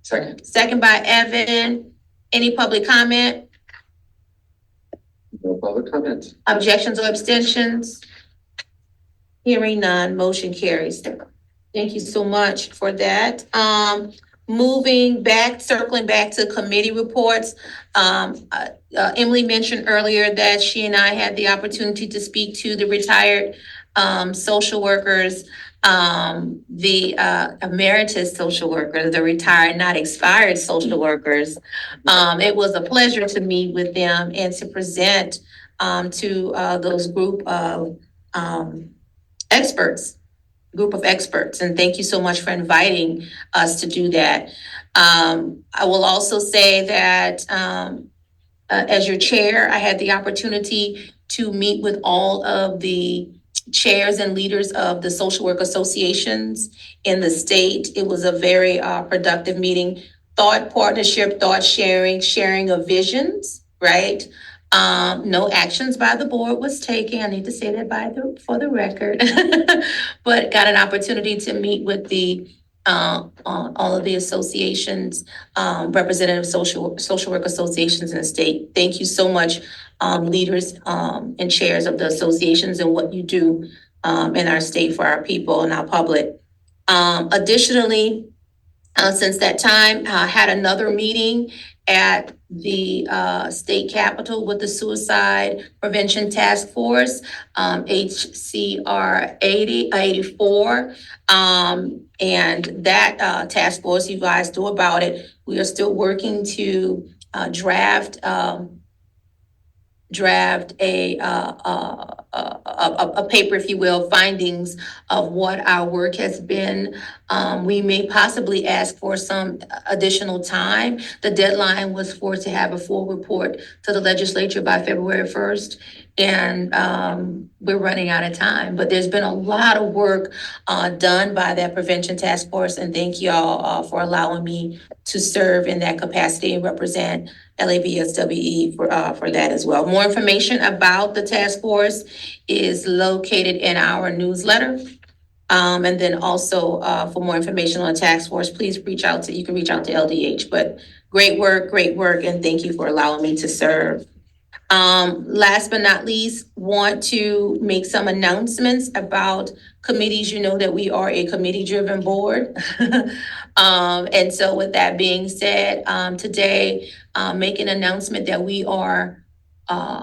Second. Second by Evan. Any public comment? No public comments. Objections or abstentions? Hearing none, motion carries. Thank you so much for that. Circling back to committee reports. Emily mentioned earlier that she and I had the opportunity to speak to the retired social workers, the emeritus social workers, the retired, not expired social workers. It was a pleasure to meet with them and to present to those group of experts. And thank you so much for inviting us to do that. I will also say that as your chair, I had the opportunity to meet with all of the chairs and leaders of the social work associations in the state. It was a very productive meeting. Thought partnership, thought sharing of visions, right? No actions by the board was taken. I need to say that for the record. But got an opportunity to meet with all of the associations, representative social work associations in the state. Thank you so much, leaders and chairs of the associations and what you do in our state for our people and our public. Additionally, since that time, had another meeting at the state capitol with the Suicide Prevention Task Force, HCR 84. And that task force, you guys know about it. We are still working to draft a paper, if you will, findings of what our work has been. We may possibly ask for some additional time. The deadline was to have a full report to the legislature by February 1st. And we're running out of time, but there's been a lot of work done by that prevention task force. And thank you all for allowing me to serve in that capacity and represent LABSWE for that as well. More information about the task force is located in our newsletter. And then also for more information on the task force, please you can reach out to LDH. But great work, and thank you for allowing me to serve. Last but not least, want to make some announcements about committees. You know that we are a committee-driven board. And so with that being said, today, make an announcement that we are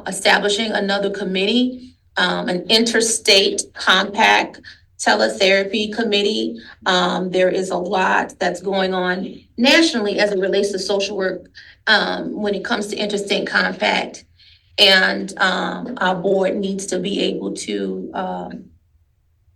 establishing another committee, an interstate compact teletherapy committee. There is a lot that's going on nationally as it relates to social work when it comes to interstate compact. And our board needs to be able to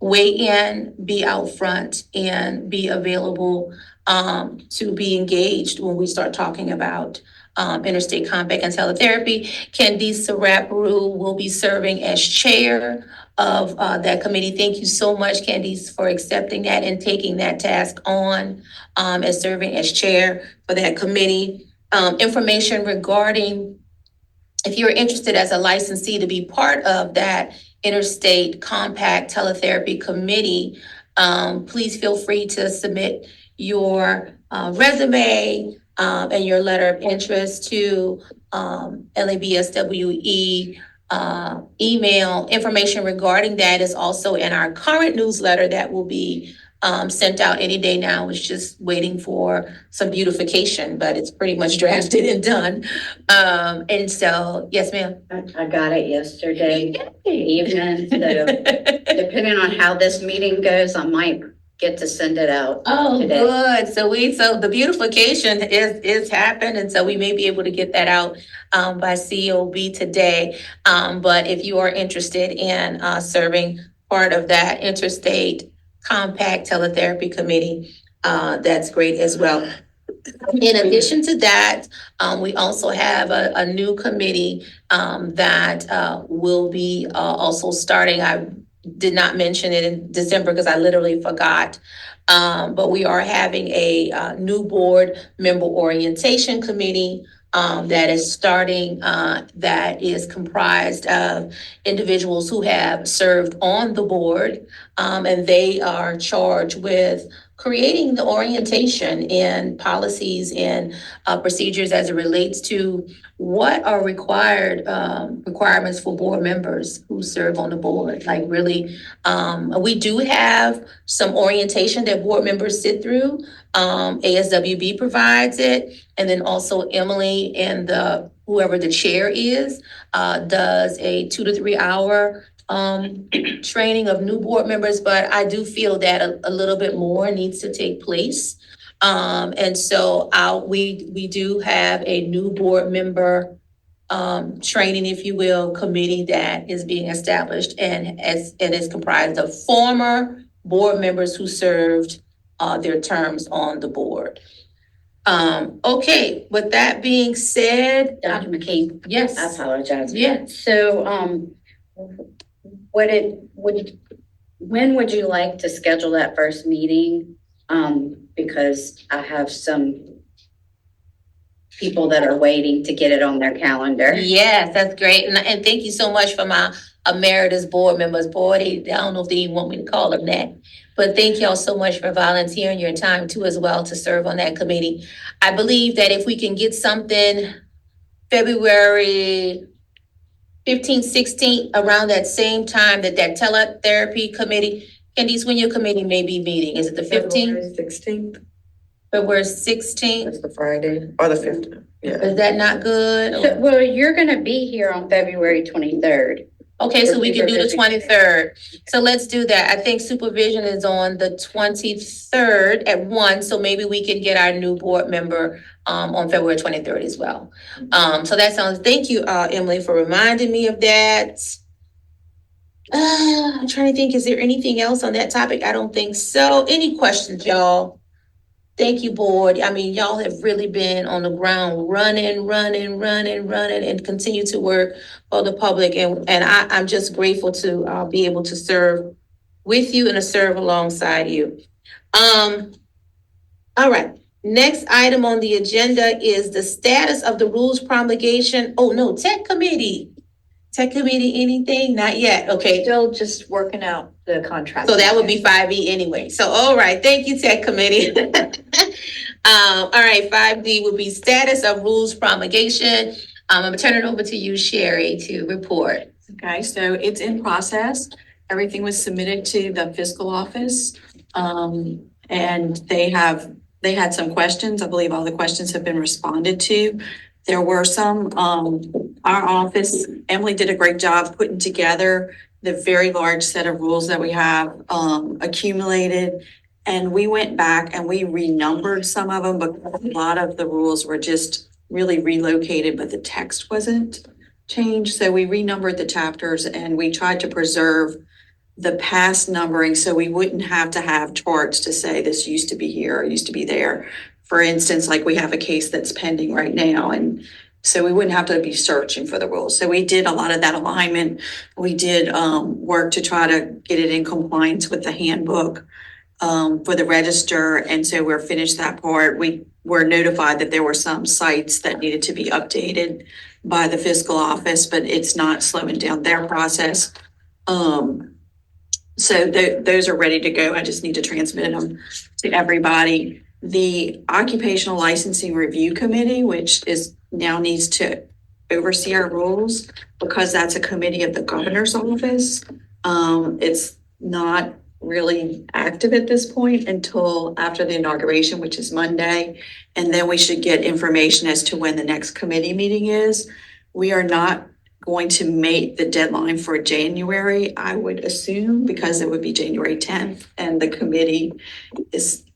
weigh in, be out front, and be available to be engaged when we start talking about interstate compact and teletherapy. Candice Saraparu will be serving as chair of that committee. Thank you so much, Candice, for accepting that and taking that task on as serving as chair for that committee. Information regarding if you're interested as a licensee to be part of that interstate compact teletherapy committee, please feel free to submit your resume and your letter of interest to LABSWE email. Information regarding that is also in our current newsletter that will be sent out any day now. It's just waiting for some beautification, but it's pretty much drafted and done. And so, yes, ma'am. I got it yesterday evening, so depending on how this meeting goes, I might get to send it out. Oh, today. good. So the beautification is happened, and so we may be able to get that out by COB today. But if you are interested in serving part of that interstate compact teletherapy committee, that's great as well. In addition to that, we also have a new committee that will be also starting. I did not mention it in December because I literally forgot. But we are having a new board member orientation committee that is starting, that is comprised of individuals who have served on the board, and they are charged with creating the orientation in policies and procedures as it relates to what are requirements for board members who serve on the board. Like really, we do have some orientation that board members sit through. ASWB provides it, and then also Emily and whoever the chair is does a 2 to 3 hour training of new board members, but I do feel that a little bit more needs to take place. And so we do have a new board member training, if you will, committee that is being established and is comprised of former board members who served their terms on the board. Okay, with that being said, Dr. McKee. Yes. I apologize. Yeah. So, when would you like to schedule that first meeting? Because I have some people that are waiting to get it on their calendar. Yes, that's great. And thank you so much for my emeritus board members. Boy, I don't know if they even want me to call them that. But thank y'all so much for volunteering your time too as well to serve on that committee. I believe that if we can get something February 15th, 16th, around that same time that teletherapy committee, Candice, when your committee may be meeting, is it the 15th? 16th. February 16th? That's the Friday or the 15th. Yeah. Is that not good? So, well, you're gonna be here on February 23rd. Okay, so we can do the 23rd. So let's do that. I think supervision is on the 23rd at 1, so maybe we can get our new board member on February 23rd as well. So that sounds, thank you, Emily, for reminding me of that. I'm trying to think, is there anything else on that topic? I don't think so. Any questions, y'all? Thank you, board. I mean, y'all have really been on the ground running, and continue to work for the public. And I'm just grateful to be able to serve with you and to serve alongside you. All right. Next item on the agenda is the status of the rules promulgation. Oh, no, tech committee. Tech committee, anything? Not yet. Okay. Still just working out the contract. So that would be 5E anyway. So, all right. Thank you, tech committee. All right. 5D would be status of rules promulgation. I'm gonna turn it over to you, Sherry, to report. Okay, so it's in process. Everything was submitted to the fiscal office. And they had some questions. I believe all the questions have been responded to. There were some, our office, Emily did a great job putting together the very large set of rules that we have accumulated. And we went back and we renumbered some of them, but a lot of the rules were just really relocated, but the text wasn't changed. So we renumbered the chapters and we tried to preserve the past numbering so we wouldn't have to have charts to say this used to be here or used to be there. For instance, like we have a case that's pending right now, and so we wouldn't have to be searching for the rules. So we did a lot of that alignment. We did work to try to get it in compliance with the handbook for the register. And so we're finished that part. We were notified that there were some sites that needed to be updated by the fiscal office, but it's not slowing down their process. So those are ready to go. I just need to transmit them to everybody. The Occupational Licensing Review Committee, which now needs to oversee our rules, because that's a committee of the governor's office. It's not really active at this point until after the inauguration, which is Monday. And then we should get information as to when the next committee meeting is. We are not going to make the deadline for January, I would assume, because it would be January 10th. And the committee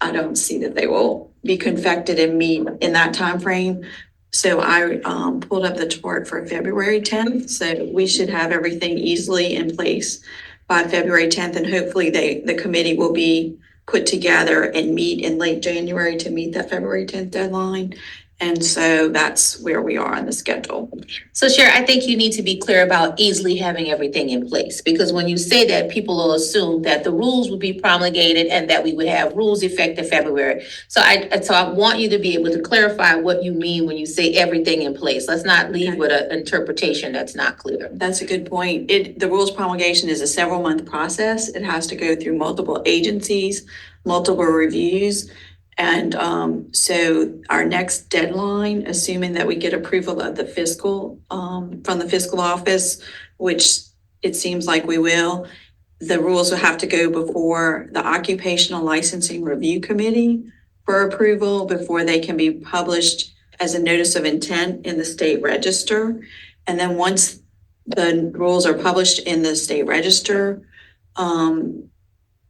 I don't see that they will be confected and meet in that time frame. So I pulled up the chart for February 10th. So we should have everything easily in place by February 10th. And hopefully the committee will be put together and meet in late January to meet that February 10th deadline. And so that's where we are on the schedule. So Sherry, I think you need to be clear about easily having everything in place, because when you say that, people will assume that the rules would be promulgated and that we would have rules effective February. So I want you to be able to clarify what you mean when you say everything in place. Let's not leave with an interpretation that's not clear. That's a good point. The rules promulgation is a several month process. It has to go through multiple agencies, multiple reviews. And so our next deadline, assuming that we get approval of the fiscal, from the fiscal office, which it seems like we will, the rules will have to go before the Occupational Licensing Review Committee for approval before they can be published as a notice of intent in the state register. And then once the rules are published in the state register, the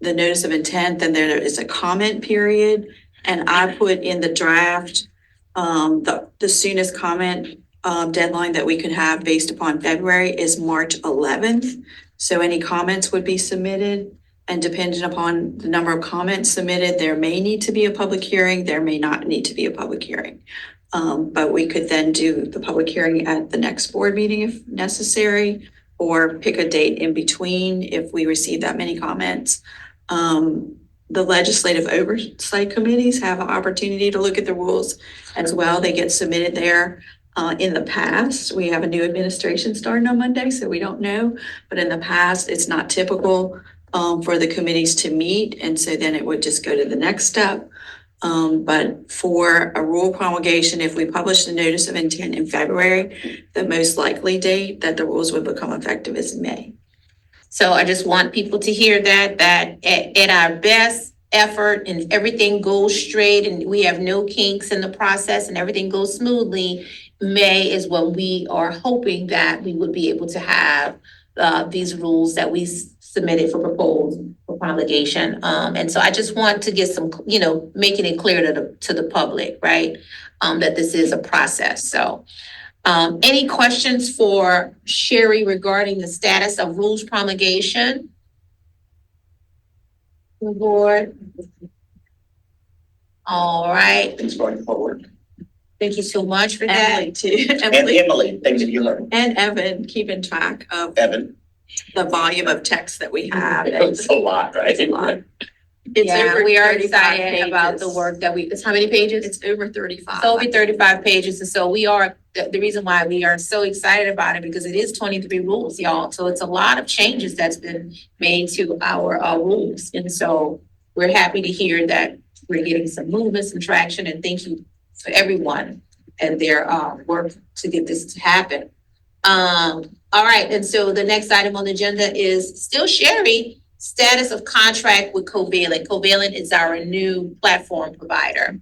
notice of intent, then there is a comment period. And I put in the draft, the soonest comment deadline that we could have based upon February is March 11th. So any comments would be submitted, and depending upon the number of comments submitted, there may need to be a public hearing, there may not need to be a public hearing. But we could then do the public hearing at the next board meeting if necessary, or pick a date in between if we receive that many comments. The legislative oversight committees have an opportunity to look at the rules as well. They get submitted there. In the past, we have a new administration starting on Monday, so we don't know. But in the past, it's not typical for the committees to meet. And so then it would just go to the next step. But for a rule promulgation, if we publish the notice of intent in February, the most likely date that the rules would become effective is May. So I just want people to hear that at our best effort and everything goes straight and we have no kinks in the process and everything goes smoothly, May is when we are hoping that we would be able to have these rules that we submitted for proposal for promulgation. And so I just want to get some, making it clear to the public, right? That this is a process. So any questions for Sherry regarding the status of rules promulgation? The board. All right. Things going forward. Thank you so much for Emily that. too. And Emily, things that you learned. And Evan, keeping track of Evan. the volume of text that we have. It's a lot, right? It's a lot. It's Yeah, over we are 35 excited about the pages. work that it's how many pages? It's over 35. It's over 35 pages. And so we are, the reason why we are so excited about it, because it is 23 rules, y'all. So it's a lot of changes that's been made to our rules. And so we're happy to hear that we're getting some movement, some traction, and thank you for everyone and their work to get this to happen. All right. And so the next item on the agenda is still Sherry. Status of contract with Covalent. Covalent is our new platform provider.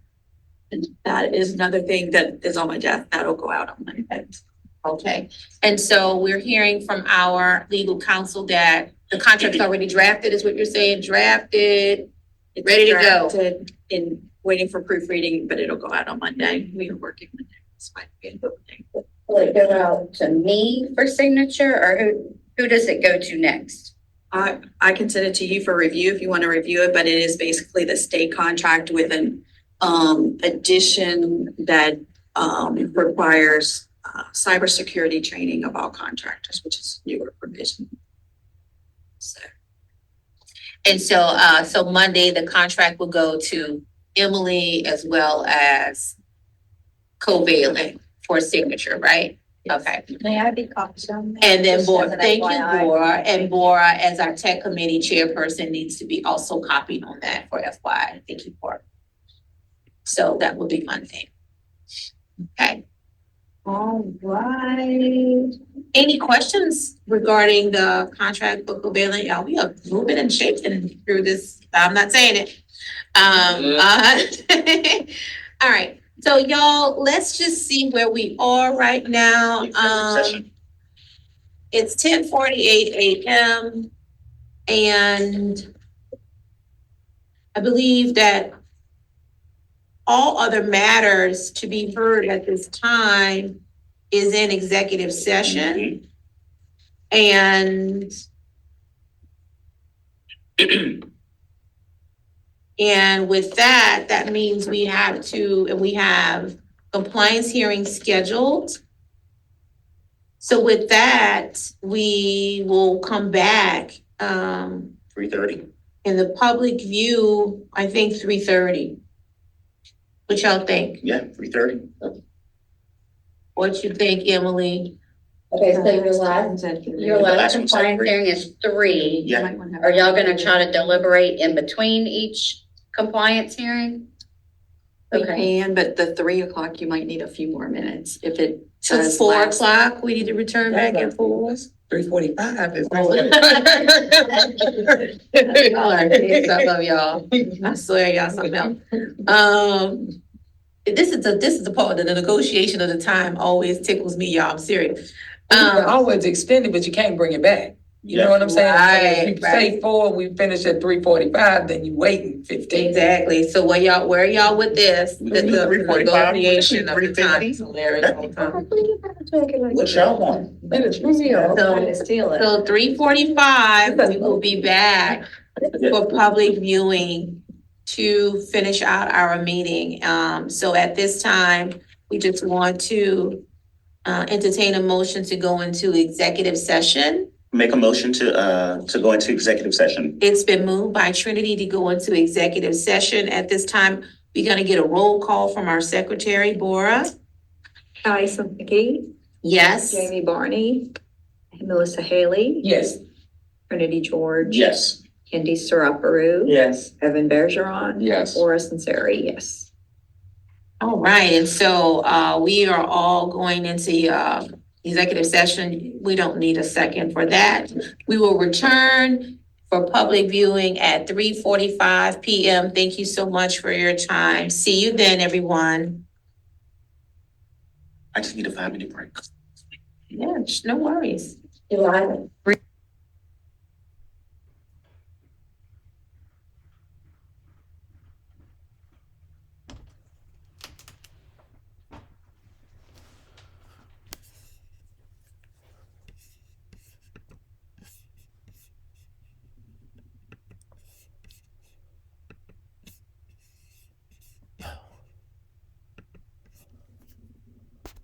And that is another thing that is on my desk. That'll go out on Monday. Okay. And so we're hearing from our legal counsel that the contract's already drafted, is what you're saying, drafted, It's ready to go. drafted and waiting for proofreading, but it'll go out on Monday. We are working Monday. Despite being opening. Will it go out to me for signature, or who does it go to next? I can send it to you for review if you want to review it, but it is basically the state contract with an addition that requires cybersecurity training of all contractors, which is newer provision. So. And so Monday, the contract will go to Emily as well as Covalent for signature, right? Okay. May I be copied on that? And then Just Bora, as an thank you, FYI. Bora. And Bora, as our tech committee chairperson, needs to be also copied on that for FYI. Thank you, Bora. So that will be Monday. Okay. All right. Any questions regarding the contract for Covalent? Y'all, we are moving and shaking through this. I'm not saying it. All right. So y'all, let's just see where we are right now. It's 10:48 a.m. and I believe that all other matters to be heard at this time is in executive session. And with that, that means we have compliance hearings scheduled. So with that, we will come back 3:30. in the public view, I think 3:30. What y'all think? Yeah, 3:30. What you think, Emily? Okay, so your last compliance hearing is 3. Yeah. Are y'all gonna try to deliberate in between each compliance hearing? We Okay. can, but the 3 o'clock, you might need a few more minutes if it So does 4 last. o'clock, we need to return back at 4. 3:45 is. Y'all are some of y'all. I swear y'all something else. This is the part of the negotiation of the time always tickles me, y'all. I'm serious. You can always extend it, but you can't bring it back. You know what I'm saying? So if you say 4, we finish at 3:45, then you waiting 15. Exactly. So where are y'all with this? The 3:45, negotiation of the 3:50. time. It's hilarious. What y'all want? So 3:45, we will be back for public viewing to finish out our meeting. So at this time, we just want to entertain a motion to go into executive session. Make a motion to go into executive session. It's been moved by Trinity to go into executive session. At this time, we're gonna get a roll call from our secretary, Bora. Isa McGee, Yes. Jamie Barney, Melissa Haley, Yes. Trinity George. Yes. Kendi Saraparu. Yes. Evan Bergeron. Yes. Laura Sansari, yes. All right, and so we are all going into executive session. We don't need a second for that. We will return for public viewing at 3:45 p.m. Thank you so much for your time. See you then, everyone. I just need a 5-minute break. Yeah, no worries. July